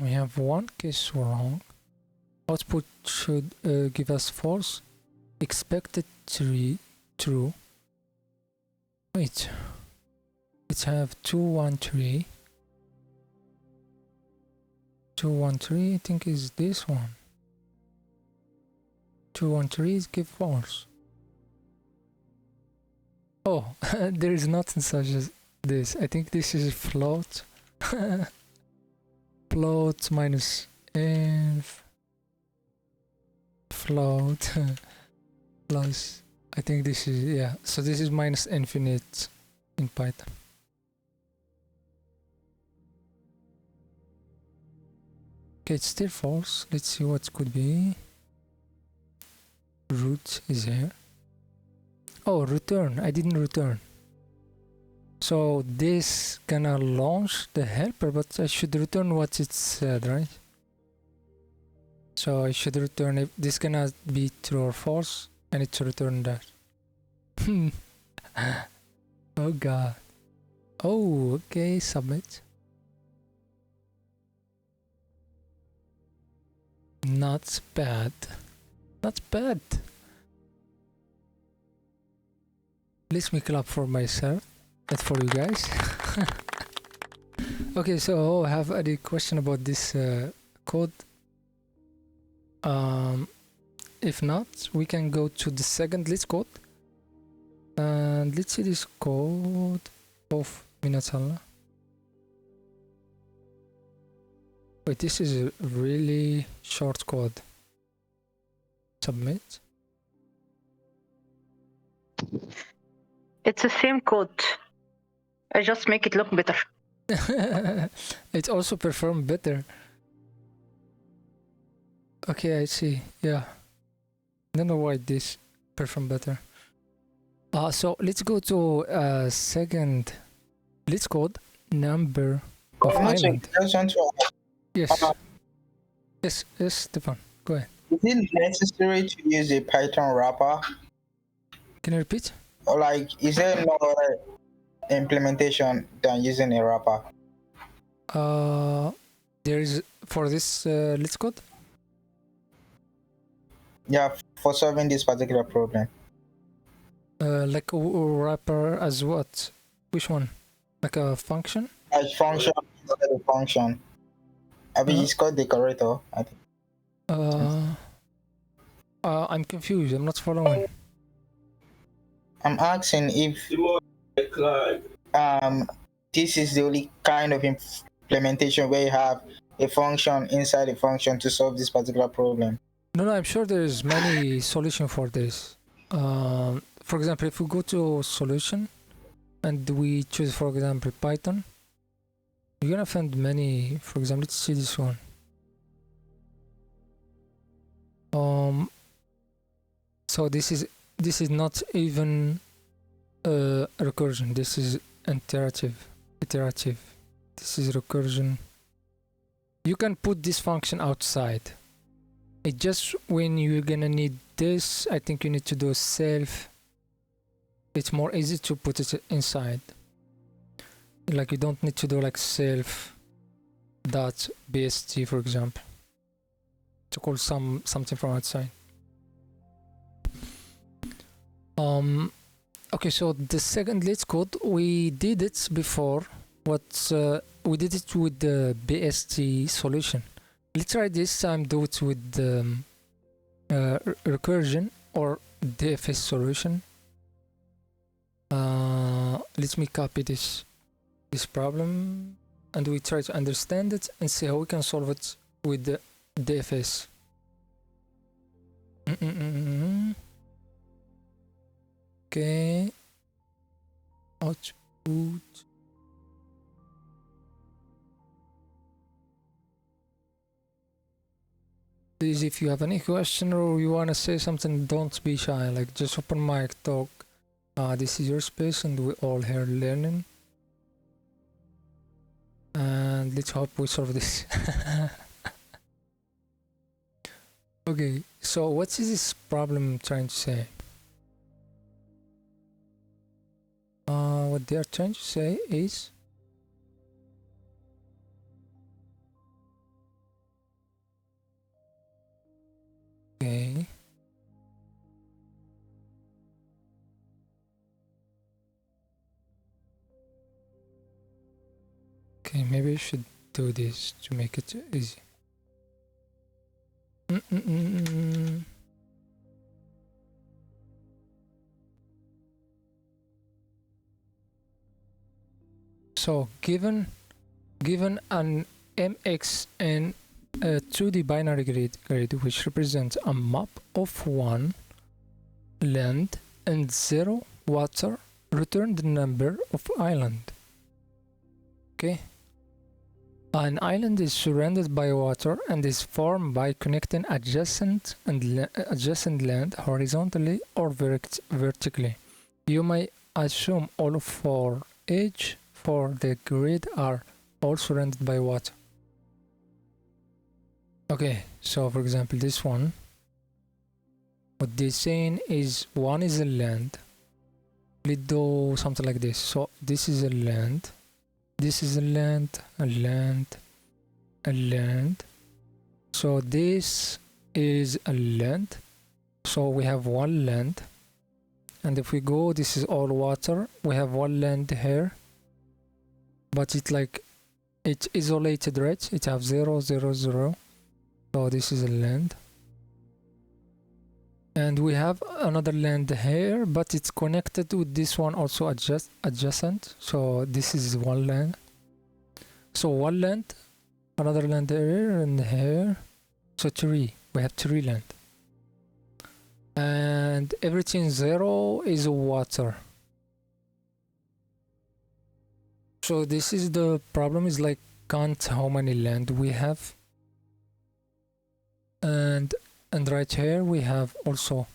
We have one case wrong. Output should give us false. Expected true. Wait. Let's have 213. 213, I think is this one. 213 is give false. Oh, there is nothing such as this. I think this is float. Float minus inf. Float plus. I think this is, yeah. So this is minus infinite in Python. Okay, it's still false. Let's see what it could be. Root is here. Oh, return. I didn't return. So this gonna launch the helper, but I should return what it said, right? So I should return if this gonna be true or false. I need to return that. Oh god. Oh, okay, submit. Not bad. Not bad. Let me clap for myself, not for you guys. Okay, so I have a question about this code. If not, we can go to the second LeetCode. And let's see this code of Minatala. Wait, this is a really short code. Submit. It's the same code. I just make it look better. It also performed better. Okay, I see. Yeah. I don't know why this performed better. So let's go to second LeetCode number of island. I just want to ask, Yes. Yes, Stefan. Go ahead. is it necessary to use a Python wrapper? Can you repeat? Or like, is there no other implementation than using a wrapper? There is for this LeetCode. Yeah, for solving this particular problem. Like a wrapper as what? Which one? Like a function? A function inside a function. I mean, it's called decorator, I think. I'm confused. I'm not following. I'm asking if this is the only kind of implementation where you have a function inside a function to solve this particular problem. No, I'm sure there's many solution for this. For example, if we go to solution and we choose, for example, Python, you're gonna find many. For example, let's see this one. So this is not even recursion. This is iterative. This is recursion. You can put this function outside. It just when you're gonna need this, I think you need to do self. It's more easy to put it inside. Like you don't need to do like self dot bst, for example, to call something from outside. Okay, so the second LeetCode, we did it before. We did it with the BST solution. Let's try this time do it with the recursion or DFS solution. Let me copy this problem and we try to understand it and see how we can solve it with the DFS. Okay, output. Please, if you have any question or you want to say something, don't be shy. Like just open mic, talk. This is your space and we all here learning. And let's hope we solve this. Okay, so what is this problem trying to say? What they are trying to say is okay. Okay, maybe I should do this to make it easy. So given an mx and a 2D binary grid which represents a map of 1 land and 0 water, return the number of island. Okay, an island is surrounded by water and is formed by connecting adjacent land horizontally or vertically. You may assume all 4 edges for the grid are all surrounded by water. Okay, so for example this one, what they're saying is 1 is a land. Let's do something like this. So this is a land, this is a land, a land, a land. So this is a land. So we have 1 land. And if we go, this is all water. We have 1 land here. But it's like, it's isolated, right? It have 0, 0, 0. So this is a land. And we have another land here, but it's connected with this one also adjacent. So this is 1 land. So 1 land, another land here and here. So 3. We have 3 land. And everything 0 is water. So this is the problem, is like count how many land we have. And right here we have also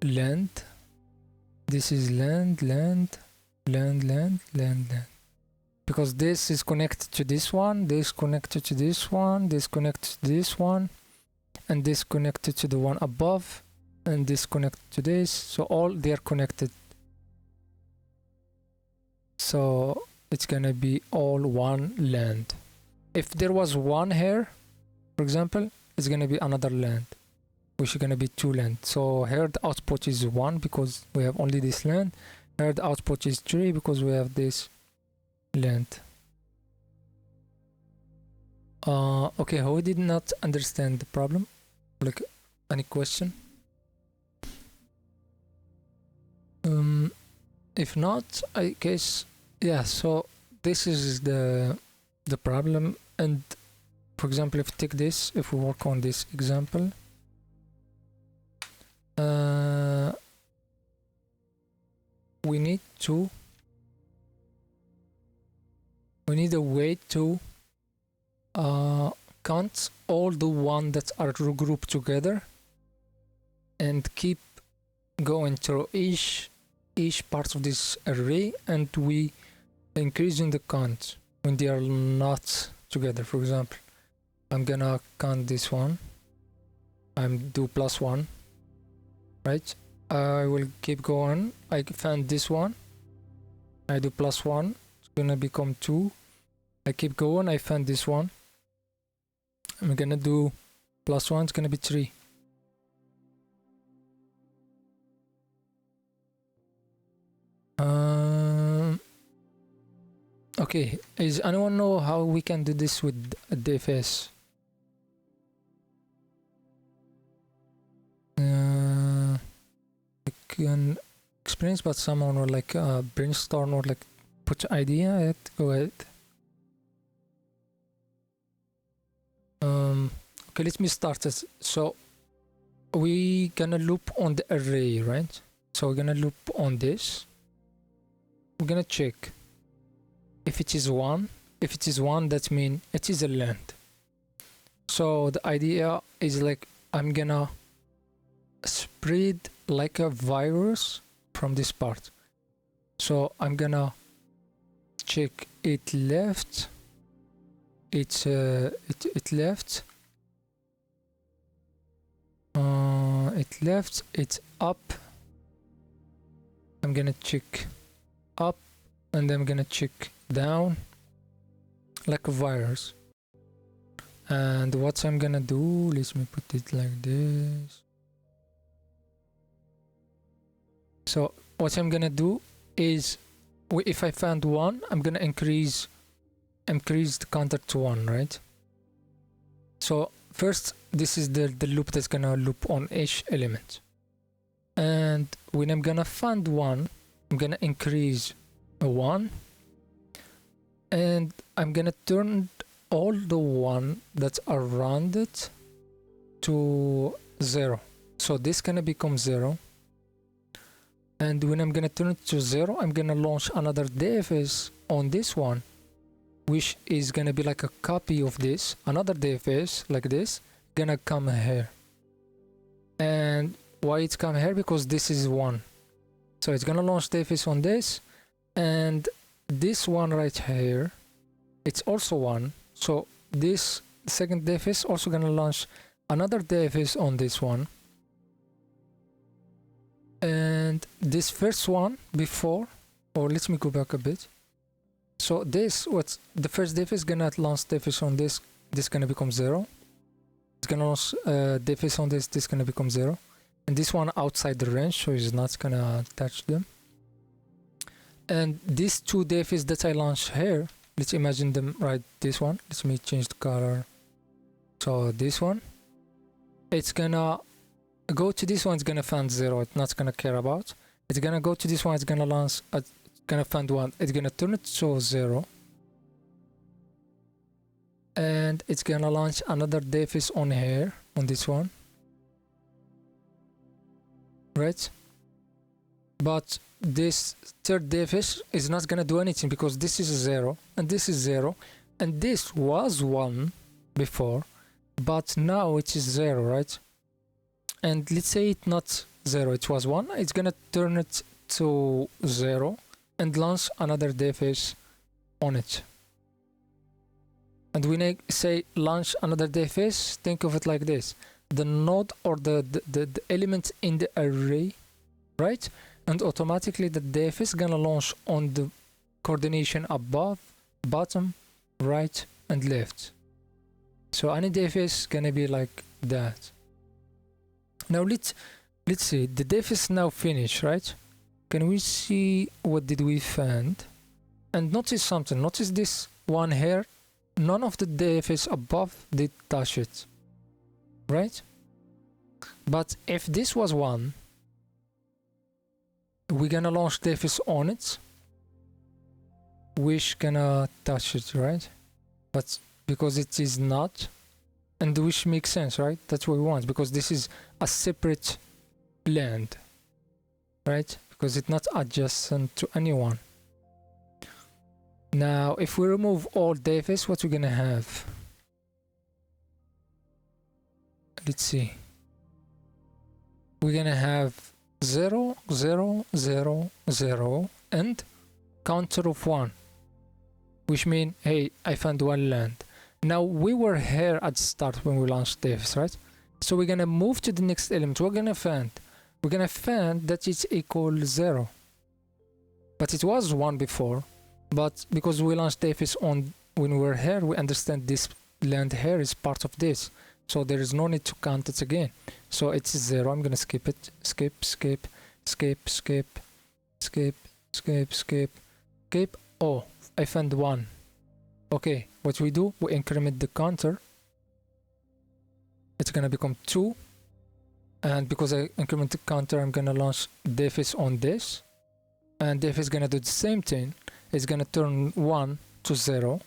land. This is land, land, land, land, land, land. Because this is connected to this one, this connected to this one, this connected to this one, and this connected to the one above, and this connected to this. So all they are connected. So it's gonna be all 1 land. If there was 1 here, for example, it's gonna be another land. which is gonna be 2 length. So here the output is 1 because we have only this length. Here the output is 3 because we have this length. Okay, who did not understand the problem? Like, any question? If not, I guess, yeah, so this is the problem. And for example, if we take this, if we work on this example, we need a way to count all the ones that are grouped together and keep going through each part of this array, and we increasing the count when they are not together. For example, I'm gonna count this one, I'm do +1, right? I will keep going. I found this one, I do +1, it's gonna become 2. I keep going, I found this one, I'm gonna do +1, it's gonna be 3. Okay, is anyone know how we can do this with DFS? I can experience, but someone or like brainstorm or like put idea at. Go ahead. Okay, let me start this. So we gonna loop on the array, right? So we're gonna loop on this. We're gonna check if it is 1. If it is 1, that means it is a length. So the idea is like I'm gonna spread like a virus from this part. So I'm gonna check it left, it left, it's up. I'm gonna check up, and then I'm gonna check down like a virus. And what I'm gonna do, let me put it like this. So what I'm gonna do is, if I found 1, I'm gonna increase the counter to 1, right? So first, this is the loop that's gonna loop on each element. And when I'm gonna find 1, I'm gonna increase a 1, and I'm gonna turn all the 1 that are rounded to 0. So this gonna become 0. And when I'm gonna turn it to 0, I'm gonna launch another DFS on this one, which is gonna be like a copy of this. Another DFS like this gonna come here. And why it's come here? Because this is 1. So it's gonna launch DFS on this, and this one right here, it's also 1. So this second DFS also gonna launch another DFS on this one. And this first one before, or let me go back a bit. So this, what's the first diff is gonna launch DFS on this gonna become 0. It's gonna launch DFS on this gonna become 0. And this one outside the range, so it's not gonna touch them. And these 2 DFS that I launched here, let's imagine them right this one. Let me change the color. So this one, it's gonna go to this one, it's gonna find 0, it's not gonna care about. It's gonna go to this one, it's gonna launch, it's gonna find 1, it's gonna turn it to 0. And it's gonna launch another DFS on here, on this one. Right? But this third DFS is not gonna do anything because this is 0 and this is 0 and this was 1 before, but now it is 0, right? And let's say it's not 0, it was 1, it's gonna turn it to 0 and launch another DFS on it. And when I say launch another DFS, think of it like this: the node or the element in the array, right? And automatically the DFS is gonna launch on the coordination above, bottom, right, and left. So any DFS is gonna be like that. Now let's see, the def is now finished, right? Can we see what did we find? And notice something, notice this one here, none of the def is above did touch it, right? But if this was one, we're gonna launch def is on it, wish gonna touch it, right? But because it is not, and wish makes sense, right? That's what we want, because this is a separate land, right? Because it's not adjacent to anyone. Now if we remove all defs, what we're gonna have? Let's see, we're gonna have 0 0 0 0 and counter of 1, which mean, hey, I found one land. Now we were here at the start when we launched defs, right? So we're gonna move to the next element. We're gonna find that it's equal 0, but it was 1 before. But because we launched defs on when we were here, we understand this land here is part of this, so there is no need to count it again. So it's 0. I'm gonna skip it. Skip. Oh, I found 1. Okay, what we do, we increment the counter. It's gonna become 2, and because I increment the counter, I'm gonna launch defs on this, and def is gonna do the same thing. It's gonna turn 1 to 0,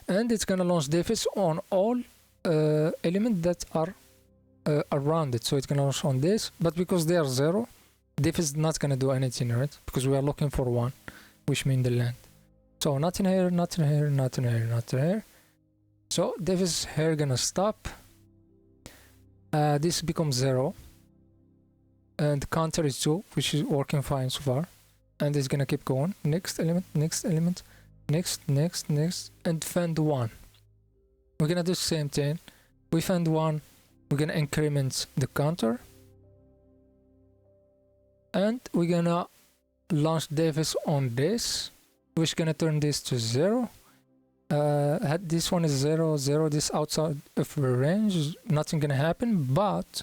and it's gonna launch defs on all elements that are around it. So it's gonna launch on this, but because they are 0, def is not gonna do anything, right? Because we are looking for 1, which means the land. So nothing here, nothing here, nothing here, nothing here. So def is here gonna stop. This becomes 0, and the counter is 2, which is working fine so far. And it's gonna keep going. Next element, next, and find 1. We're gonna do the same thing. We find 1, we're gonna increment the counter, and we're gonna launch defs on this, which is gonna turn this to 0. This one is 0 0, this outside of the range, nothing gonna happen. But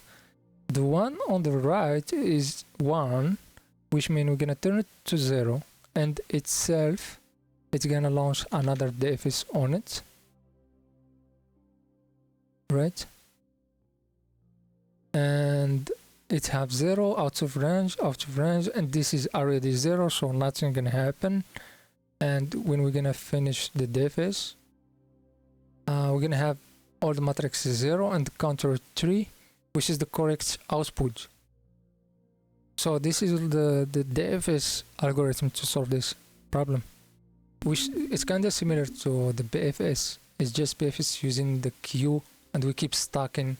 the one on the right is 1, which means we're gonna turn it to 0, and itself it's gonna launch another defs on it, right? And it have 0 out of range, and this is already 0, so nothing gonna happen. And when we're gonna finish the defs, we're gonna have all the matrix is 0 and the counter 3, which is the correct output. So this is the DFS algorithm to solve this problem, which is kind of similar to the BFS. It's just BFS using the queue, and we keep stacking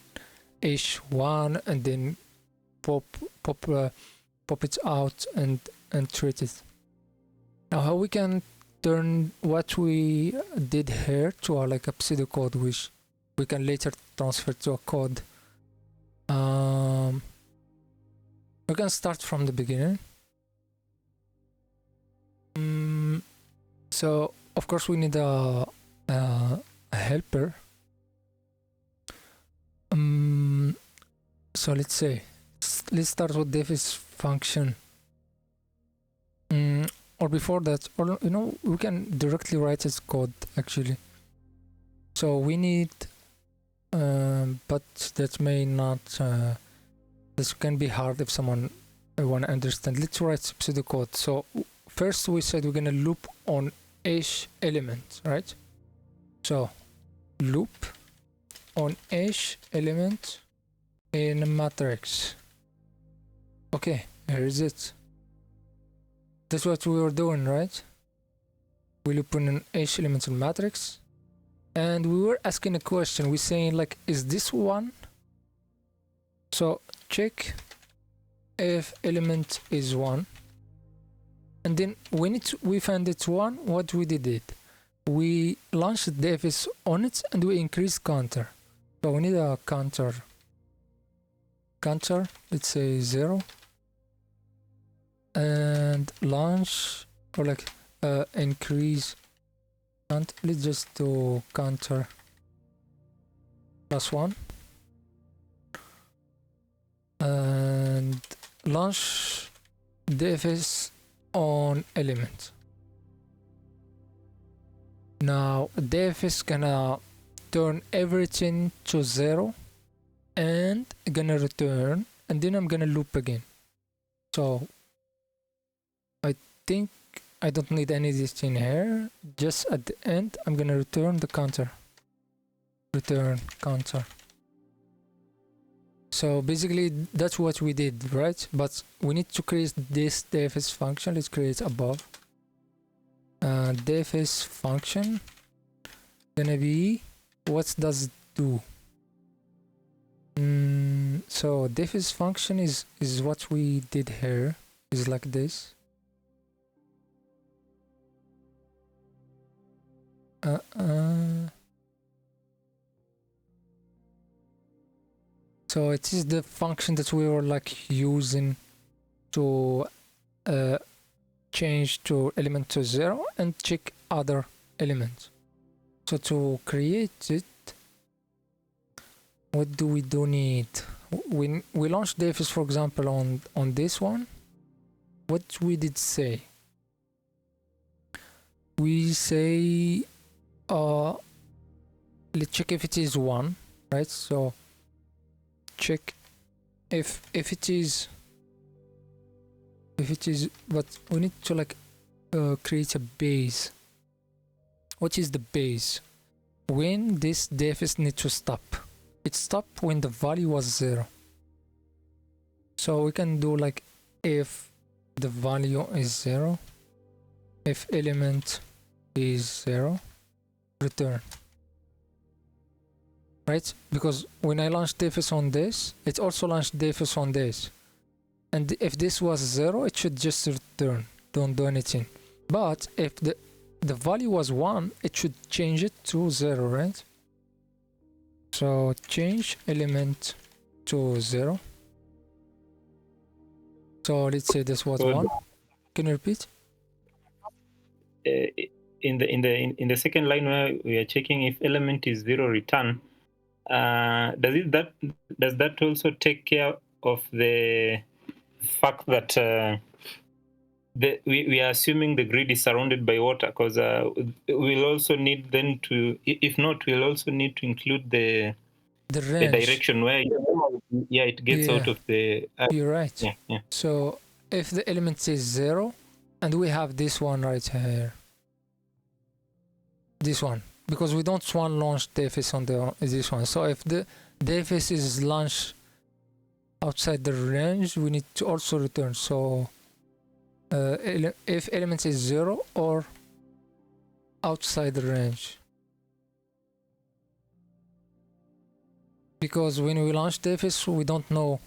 H1 and then pop it out and treat it. Now how we can turn what we did here to like a pseudocode, which we can later transfer to a code. We can start from the beginning. So of course we need a helper. So let's start with defs function. Or before that, or we can directly write its code actually. So we need, but that may not. This can be hard if someone want to understand. Let's write pseudocode. So first we said we're gonna loop on each element, right? So loop on each element in a matrix. Okay, here is it. That's what we were doing, right? We loop on each element in matrix, and we were asking a question. We're saying like, is this 1? So check if element is 1, and then when we find it's 1, what we did, we launched defs on it and we increased counter. So we need a counter, let's say 0, and launch, or like increase count. Let's just do counter +1. and launch dfs on element. Now dfs gonna turn everything to 0 and gonna return, and then I'm gonna loop again. So I think I don't need any of this in here. Just at the end I'm gonna return the counter. Return counter. So basically that's what we did, right? But we need to create this dfs function. Let's create above. Dfs function gonna be, what does it do? So dfs function is what we did here, is like this. So it is the function that we were like using to change to element to 0 and check other elements. So to create it, what do we need? When we launched dfs, for example, on this one, what we did say? We say let's check if it is 1, right? So check if it is, but we need to like create a base. What is the base? When this dfs need to stop. It stopped when the value was 0. So we can do like if the value is 0, if element is 0, return. Right? Because when I launched dfs on this, it also launched dfs on this. And if this was 0, it should just return. Don't do anything. But if the value was 1, it should change it to 0, right? So change element to 0. So let's say this was 1. Can you repeat? In the second line where we are checking if element is 0, return. Does that also take care of the fact that we are assuming the grid is surrounded by water? Because we'll also need then to, if not, we'll also need to include the range. direction where it gets out of the you're right. Yeah. So if the element is 0, and we have this one right here, this one, because we don't want launch dfs on this one. So if the dfs is launched outside the range, we need to also return. So if element is 0 or outside the range, because when we launch dfs, we don't know.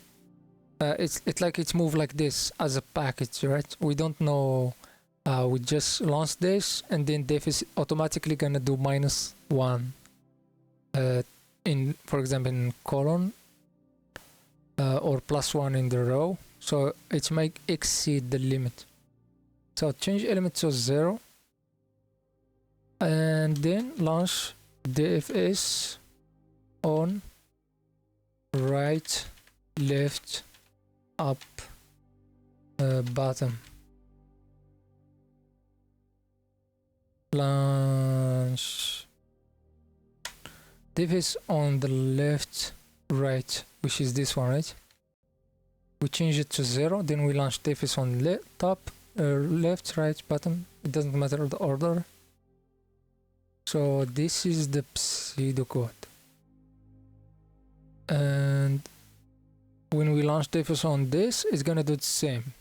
It's like it's moved like this as a package, right? We don't know. We just launch this, and then def is automatically gonna do -1 in, for example, in column, or +1 in the row. So it might exceed the limit. So change element to 0, and then launch dfs on right, left, up, bottom. Launch dfs on the left, right, which is this one, right? We change it to 0, then we launch dfs on top, left, right, bottom. It doesn't matter the order. So this is the pseudocode. And when we launch dfs on this, it's gonna do the same.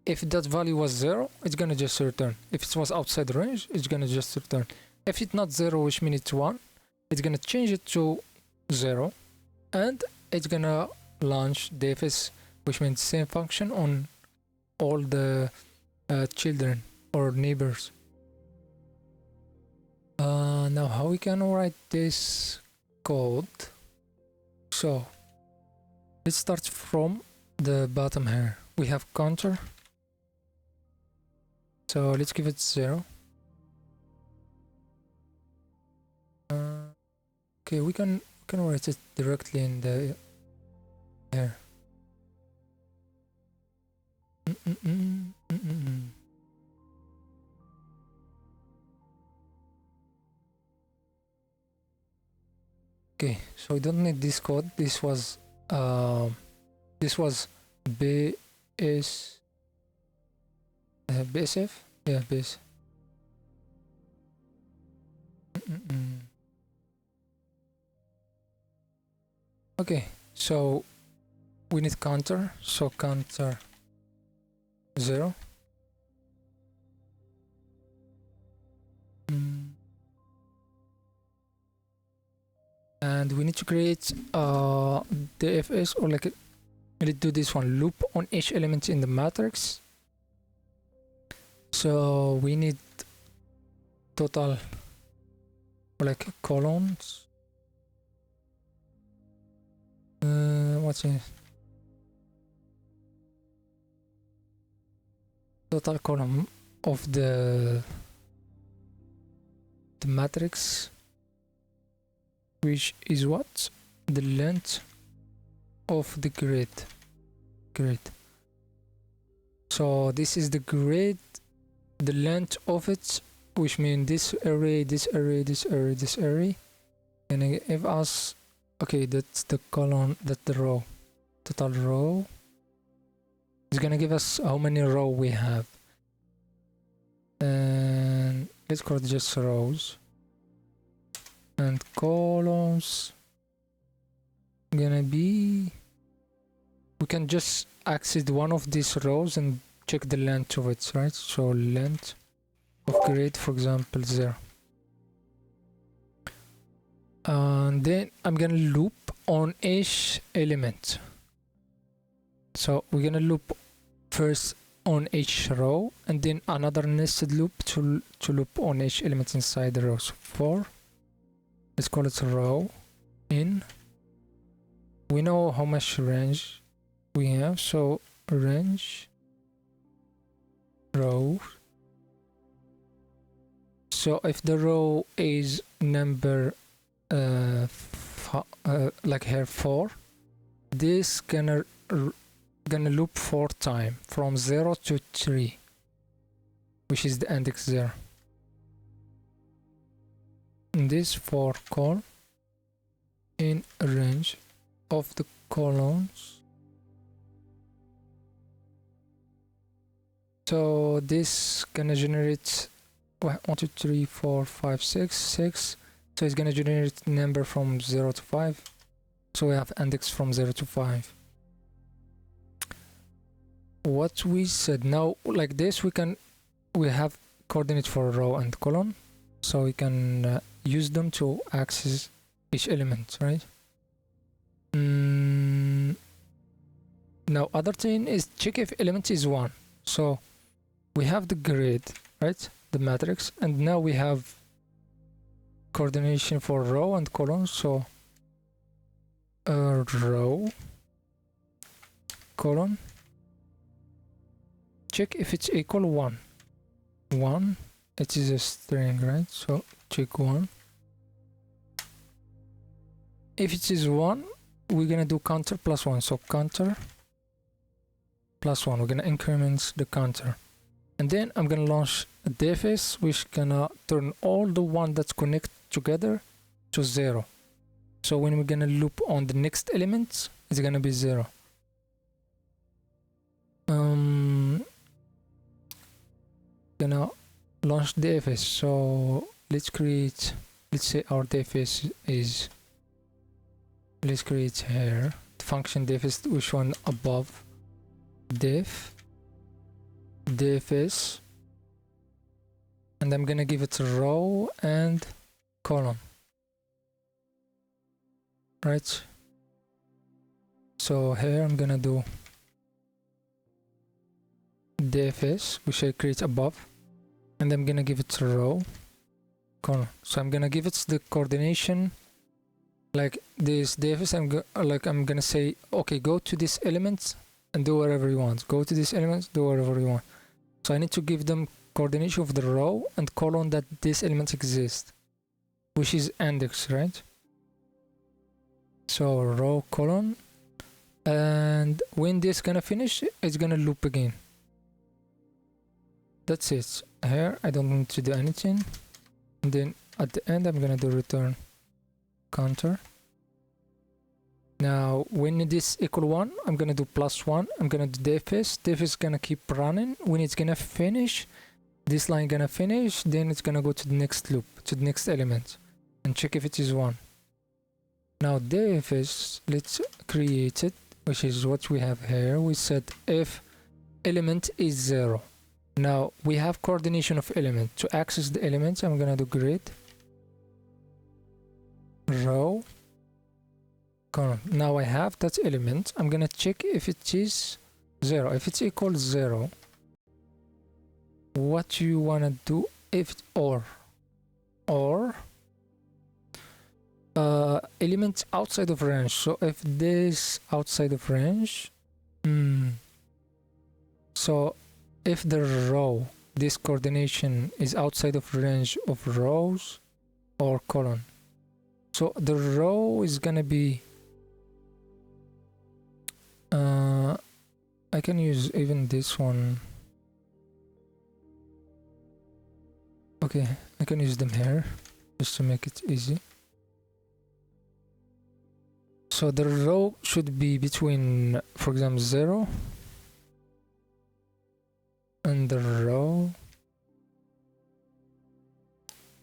If that value was 0, it's gonna just return. If it was outside the range, it's gonna just return. If it's not 0, which means it's 1, it's gonna change it to 0, and it's gonna launch dfs, which means same function on all the children or neighbors. Now how we can write this code? So let's start from the bottom here. We have counter. So let's give it 0. Okay, we can write it directly in the here. Okay, so we don't need this code. This was BSF, yeah, base. Okay, so we need counter, so counter 0. And we need to create the FS, or like let's do this one, loop on each element in the matrix. So we need total, like columns. What's it? Total column of the matrix, which is what? The length of the grid. So this is the grid, the length of it, which means this array, this array, this array, this array. And give us, okay, that's the column, that's the row. Total row is gonna give us how many row we have. And let's call it just rows. And columns gonna be, we can just access one of these rows and check the length of it, right? So length of grid, for example, 0. And then I'm gonna loop on each element. So we're gonna loop first on each row, and then another nested loop to loop on each element inside the row. So for, let's call it row in. We know how much range we have, so range row. So if the row is number like here 4, this gonna loop 4 times from 0 to 3, which is the index 0. And this for call in range of the columns. So this gonna generate 1, 2, 3, 4, 5, 6. So it's gonna generate number from 0 to 5. So we have index from 0 to 5. What we said now, like this, we have coordinate for row and column, so we can use them to access each element, right? Now other thing is check if element is 1. So we have the grid, right, the matrix, and now we have coordination for row and column. So row column, check if it's equal 1. It is a string, right? So check 1. If it is 1, we're gonna do counter plus 1. So counter plus 1, we're gonna increment the counter, and then I'm gonna launch a DFS, which gonna turn all the one that's connect together to 0. So when we're gonna loop on the next element, it's gonna be 0. Gonna launch DFS. So let's say our DFS is, let's create here the function DFS, which one above DFS, and I'm gonna give it a row and column, right? So here I'm gonna do DFS, which I create above, and I'm gonna give it a row column. So I'm gonna give it the coordination like this DFS. I'm gonna say, okay, go to this element and do whatever you want. Go to this element, do whatever you want. So I need to give them coordination of the row and column that this element exists, which is index, right? So row column, and when this gonna finish, it's gonna loop again. that's it. Here I don't need to do anything, and then at the end I'm gonna do return counter. Now when this equal 1, I'm gonna do +1. I'm gonna do def is gonna keep running. When it's gonna finish, this line gonna finish, then it's gonna go to the next loop, to the next element, and check if it is 1. Now def is, let's create it, which is what we have here. We said if element is 0. Now we have coordination of element. To access the elements, I'm gonna do grid row column. Now I have that element. I'm gonna check if it is 0. If it's equals 0, what you wanna do, if or element outside of range. So if this outside of range, so if the row, this coordination is outside of range of rows or column, so the row is gonna be I can use even this one. Okay, I can use them here just to make it easy. So the row should be between, for example, 0 and the row,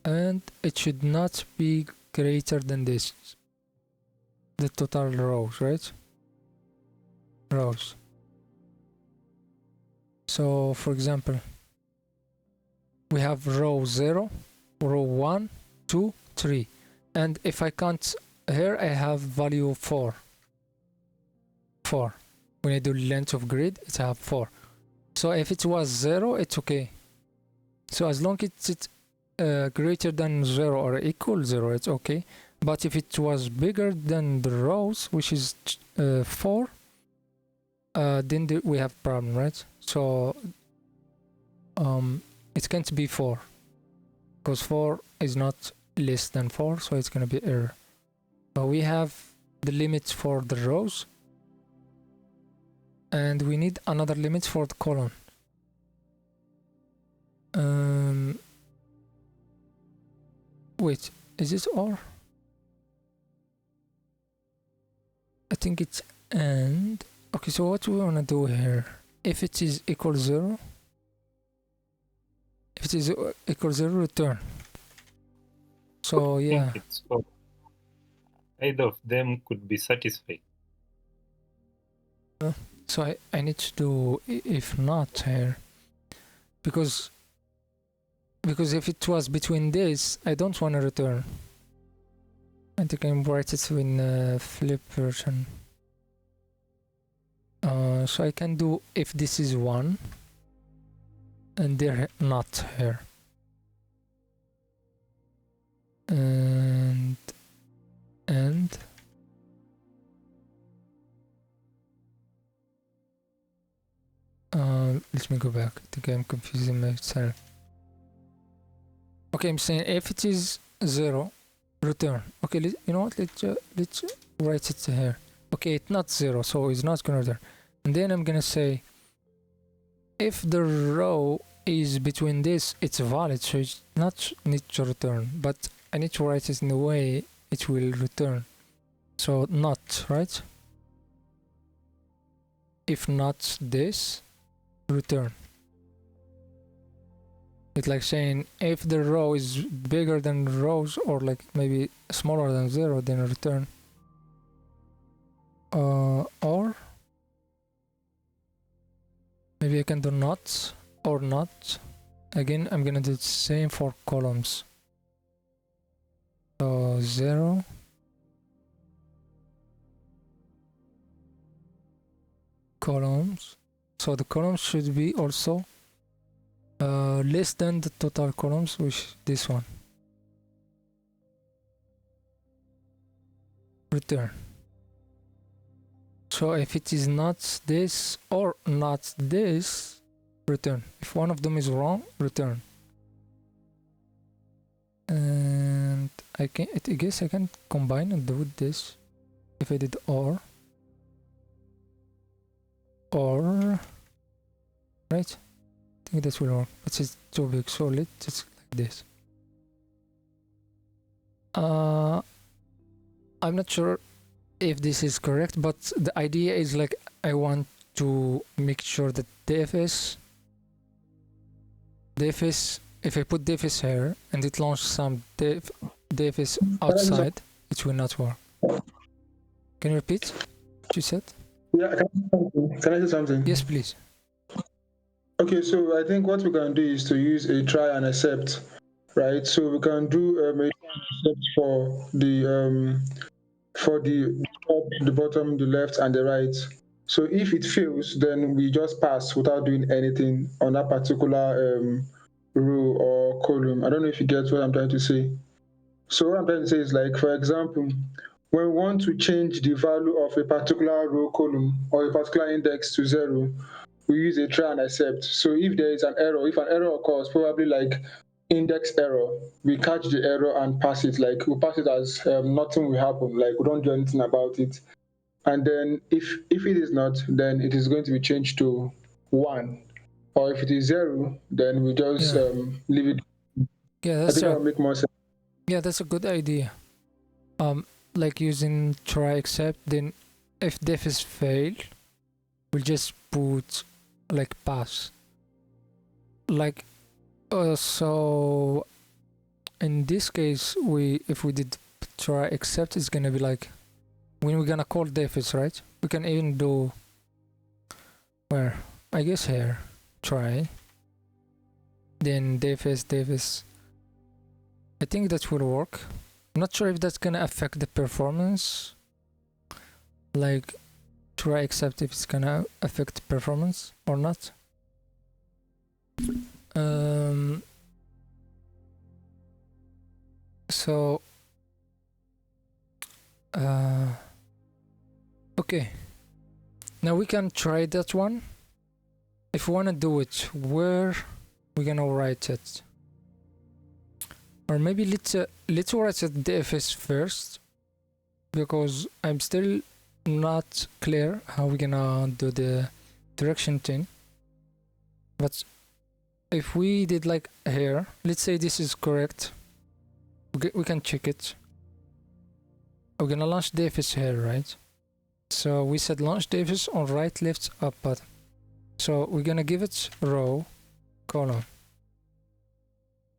and it should not be greater than this, the total rows, right? Rows. So for example, we have row 0, row 1, 2, 3, and if I count here, I have value 4. When I do length of grid, it have 4. So if it was 0, it's okay. So as long as it's greater than 0 or equal 0, it's okay. But if it was bigger than the rows, which is 4, then we have problem, right? So it can't be 4, because 4 is not less than 4, so it's gonna be error. But we have the limits for the rows, and we need another limit for the column. Wait, is it or? I think it's and. Okay, so what we wanna do here? If it is equal 0, if it is equal 0, return. So yeah. It's either of them could be satisfied. So I need to do if not here, because if it was between this, I don't want to return. I think I can write it in flip version. So I can do if this is 1 and they're not here, and let me go back. I think I'm confusing myself. Okay, I'm saying if it is 0, return. Okay, you know what? Let's write it here. Okay, it's not 0, so it's not gonna return. And then I'm gonna say if the row is between this, it's valid, so it's not need to return. But I need to write it in a way it will return. So not, right? If not this, return. It's like saying if the row is bigger than rows, or like maybe smaller than 0, then return. Or maybe I can do not or not. Again, I'm gonna do the same for columns. So 0, columns. So the columns should be also less than the total columns, which this one. Return. So if it is not this or not this, return. If one of them is wrong, return. And I guess I can combine and do this. If I did or, right? I think this will work, but it's too big, so let's just like this. I'm not sure if this is correct, but the idea is like I want to make sure that DFS, if I put DFS here and it launches some DFS outside, it will not work. Can you repeat what you said? Yeah, can I say something? Yes, please. Okay, so I think what we can do is to use a try and accept, right? So we can do a try and accept for the top, the bottom, the left, and the right. So if it fails, then we just pass without doing anything on that particular row or column. I don't know if you get what I'm trying to say. So what I'm trying to say is, like, for example, when we want to change the value of a particular row, column, or a particular index to 0, we use a try and accept. So if there is an error, if an error occurs, probably like index error, we catch the error and pass it. Like, we pass it as nothing will happen. Like, we don't do anything about it. And then if it is not, then it is going to be changed to 1. Or if it is 0, then we just leave it. Yeah, I think that will make more sense. Yeah, that's a good idea. Like using try accept, then if def is failed, we'll just put like pass. Like so in this case, if we did try accept, it's gonna be like when we're gonna call defs, right? We can even do where, I guess here, try, then defs. I think that will work. I'm not sure if that's gonna affect the performance. Like try accept, if it's gonna affect performance or not. So okay, now we can try that one. If we want to do it, where we're gonna write it, or maybe let's write it DFS first, because I'm still not clear how we're gonna do the direction thing. But if we did like here, let's say this is correct, we can check it. We're gonna launch DFS here, right? So we said launch DFS on right, left, up, bottom. So we're gonna give it row, column,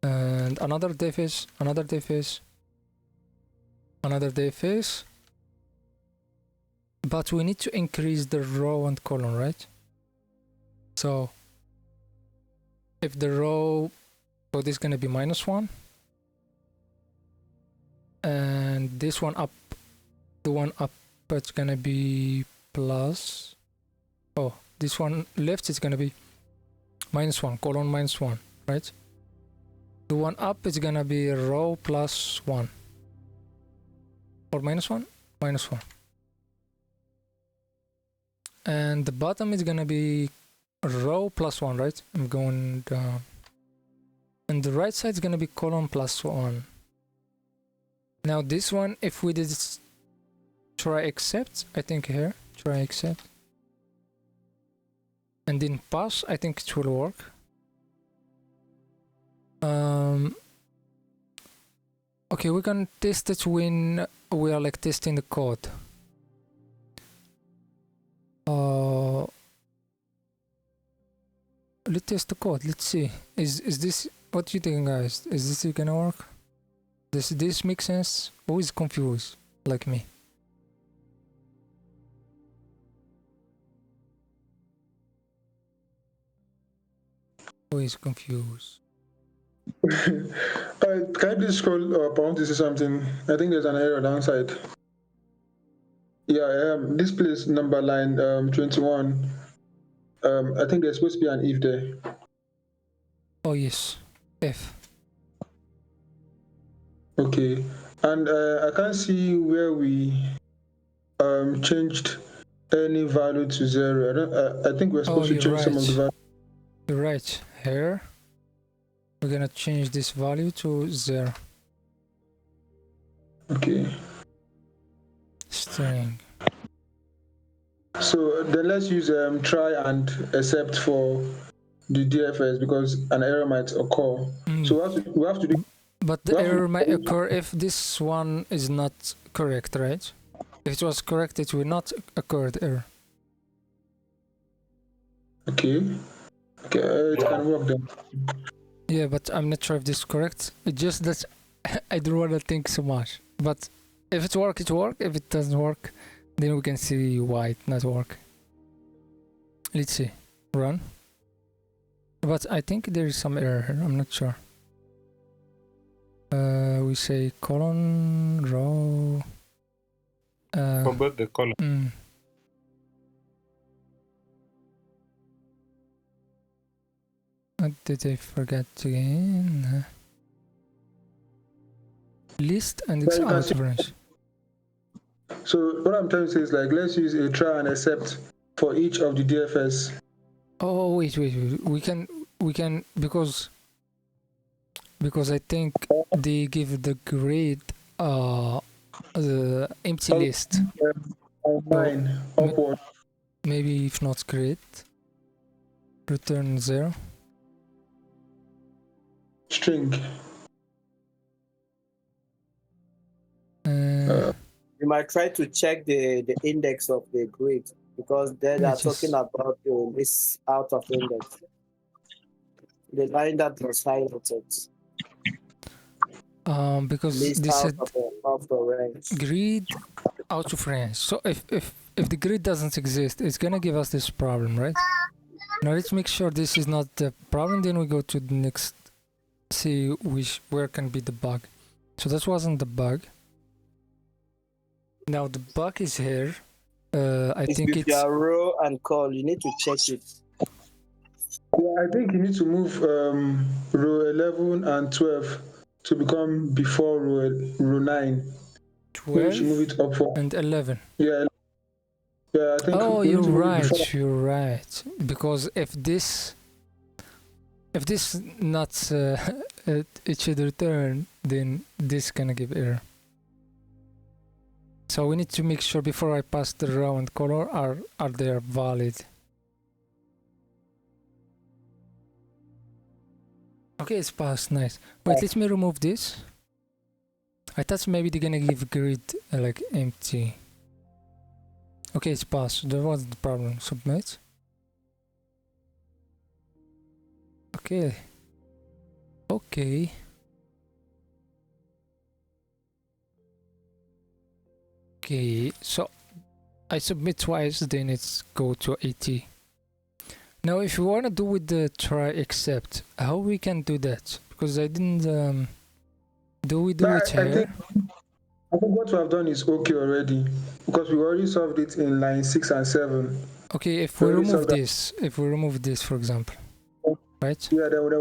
and another DFS, another DFS, another DFS. But we need to increase the row and column, right? So if the row, so this is gonna be -1, and this one up, the one up, it's gonna be plus. Oh, this one left is gonna be -1, column -1, right? The one up is gonna be row +1, or -1, -1. And the bottom is gonna be row +1, right? I'm going down. And the right side is gonna be column +1. Now this one, if we did try accept, I think here, try accept, and then pass, I think it will work. Okay, we can test it when we are like testing the code. Let's test the code. Let's see. Is this, what do you think, guys? Is this gonna work? Does this make sense? Who is confused like me? Who is confused? Can I please scroll up? I want to see something. I think there's an error downside. Yeah, this place number line 21. I think there's supposed to be an if there. Oh yes, if. Okay, and I can't see where we changed any value to 0. I think we're supposed to change some of the value. You're right. Here we're gonna change this value to 0. Okay. String. So then let's use try and accept for the DFS because an error might occur. So we have to do. But the error might occur if this one is not correct, right? If it was correct, it will not occur the error. Okay. Okay, it can work then. Yeah, but I'm not sure if this is correct. It's just that I don't want to think so much. But if it works, it works. If it doesn't work, then we can see why it not work. Let's see. Run. But I think there is some error here. I'm not sure. We say colon, row. For both the column. What did I forget again? List and it's out of range. So what I'm trying to say is like, let's use a try and except for each of the DFS. Oh wait. We can because I think they give the grade the empty list. Line upward. Maybe if not grade, return 0. String. You might try to check the index of the grid because they are talking about this out of index. The line that was highlighted. Because List this out said of the range. grid out of range. So if the grid doesn't exist, it's gonna give us this problem, right? Now let's make sure this is not the problem. Then we go to the next, see where can be the bug. So that wasn't the bug. Now the bug is here. I think it's your row and call. You need to check it. Yeah, I think you need to move row 11 and 12 to become before row 9. 12 move it up for and 11. Yeah, I think. Oh, you're right. You're right. Because if this not it should return, then this gonna give error. So we need to make sure before I pass the row and color are they valid. Okay, it's passed. Nice. Wait, let me remove this. I thought maybe they're gonna give grid like empty. Okay, it's passed. There was the problem. Submit. Okay. Okay. Okay, so I submit twice, then it's go to 80. Now, if you wanna do with the try except, how we can do that? Because I didn't. Do we do it here? I think what we have done is okay already, because we already solved it in line 6 and 7. Okay, if we remove this, for example, right? Yeah, then we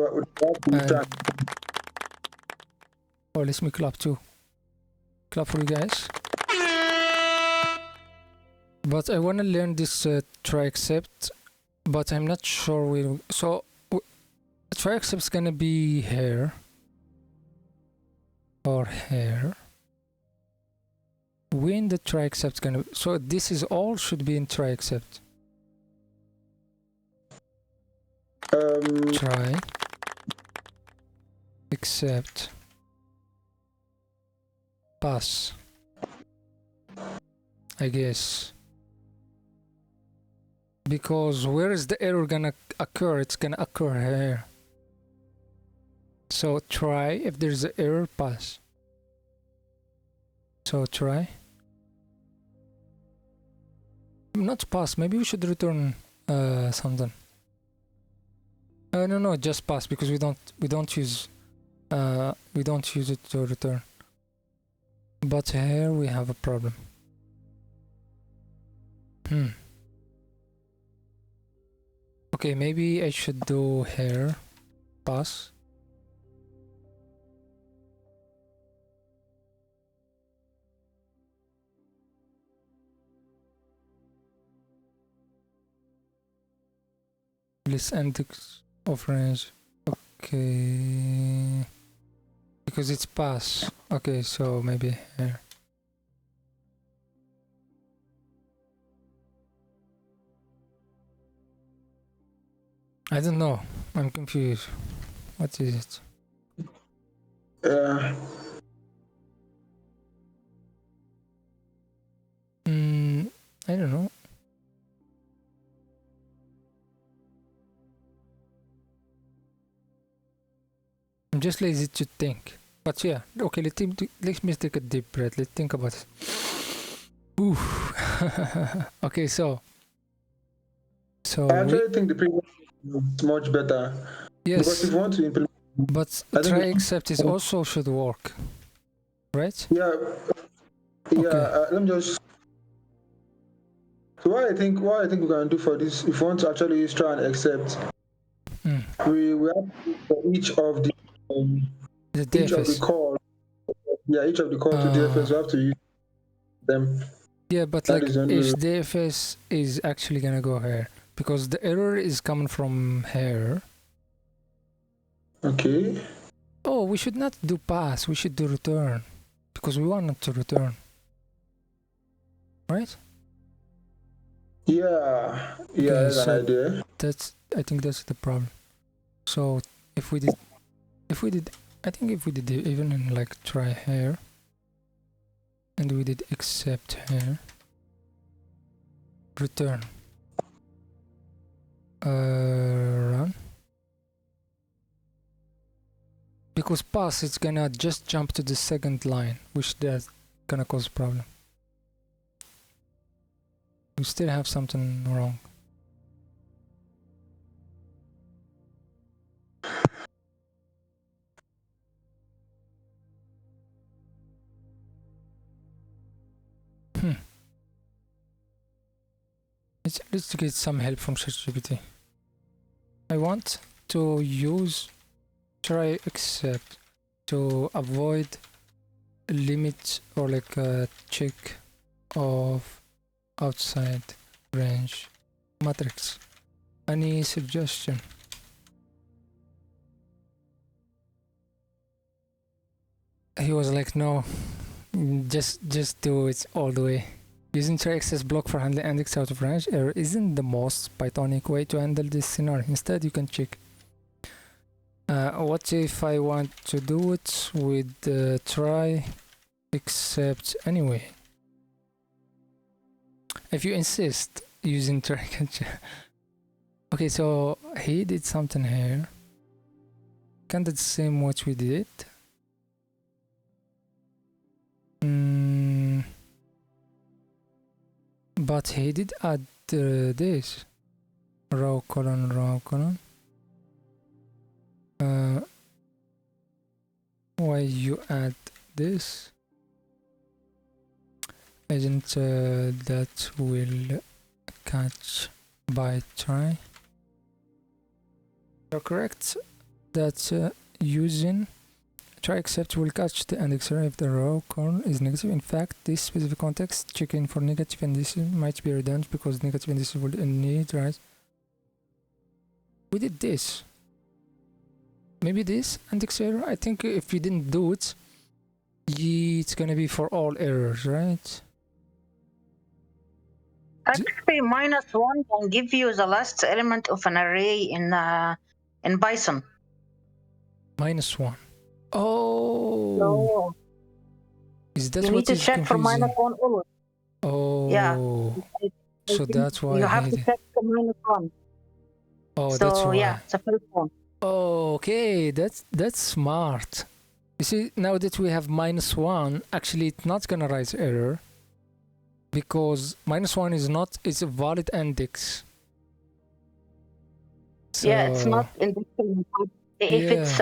oh, let me clap too. Clap for you guys. But I want to learn this try except, but I'm not sure we'll. So try except is gonna be here or here. When the try except gonna, so this is all should be in try except. Try except pass, I guess, because where is the error gonna occur? It's gonna occur here. So try, if there's an error, pass. So try, not pass, maybe we should return something. No, just pass, because we don't use it to return. But here we have a problem. Okay, maybe I should do here pass. List index of range. Okay, because it's pass. Okay, so maybe here. I don't know. I'm confused. What is it? I don't know. I'm just lazy to think. But yeah, okay, let me take a deep breath. Let's think about it. Ooh. Okay, so I actually think the previous is much better. yes, Because if you want to implement, but try except it also should work, right? yeah, Okay. let me just. So what I think we can do for this, if you want to actually use try and accept, we have to for each of the calls. Yeah, each of the calls to DFS we have to use them. Yeah, but That like is each DFS is actually gonna go here because the error is coming from here. Okay. Oh, we should not do pass. We should do return because we want it to return, right? Yeah, that's an idea. I think that's the problem. So if we did, I think if we did even in like try here, and we did accept here, return, run. Because pass, it's gonna just jump to the second line, which that's gonna cause a problem. We still have something wrong. Let's get some help from ChatGPT. I want to use try except to avoid limit or like a check of outside range matrix. Any suggestion? He was like, no, just do it all the way. Using try access block for handling index out of range error isn't the most Pythonic way to handle this scenario. Instead, you can check. What if I want to do it with try except anyway? If you insist using try catcher. Okay, so he did something here. Can't do the same what we did. But he did add this row colon. Why you add this? Isn't that will catch by try? You're correct that using try except will catch the index error if the row colon is negative. In fact, this specific context checking for negative indices might be redundant because negative indices will need, right? We did this. Maybe this index error. I think if we didn't do it, it's gonna be for all errors, right? Actually, -1 can give you the last element of an array in Python. -1. Oh. So is that you what need to is check confusing? for -1 always. Oh. Yeah. So that's why you have to check for -1. Oh, so that's why. yeah, it's a first one. Okay, that's smart. You see, now that we have -1, actually it's not gonna raise error because -1 is not, it's a valid index. So, Yeah, it's not indexing. If it's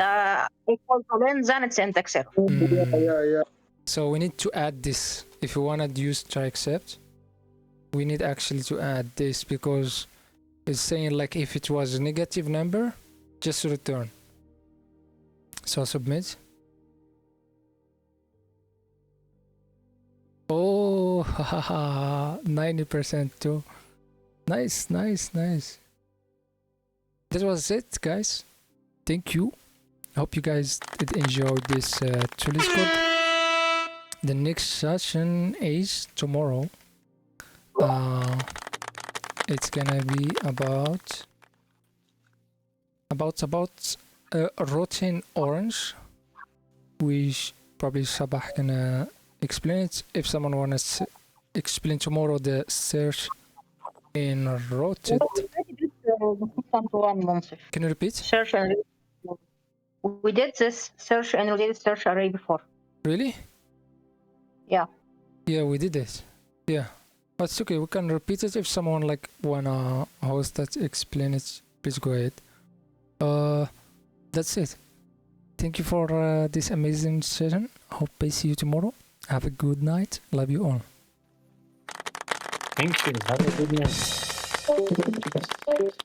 equal to length, then it's index error. Yeah. So we need to add this. If you wanna use try except, we need actually to add this because it's saying like if it was a negative number, just return. So submit. Oh, haha, 90% too. Nice. That was it, guys. Thank you. I hope you guys did enjoy this LeetCode. The next session is tomorrow. It's gonna be about about routine orange. Probably Sabah gonna explain it. If someone wants explain tomorrow the search in rotate. Can you repeat? Search and we did this search and related search array before. Really? Yeah. Yeah, we did it. Yeah, but it's okay. We can repeat it if someone like wanna host that, explain it. Please go ahead. That's it. Thank you for this amazing session. Hope I see you tomorrow. Have a good night. Love you all. Thank you. Have a good night.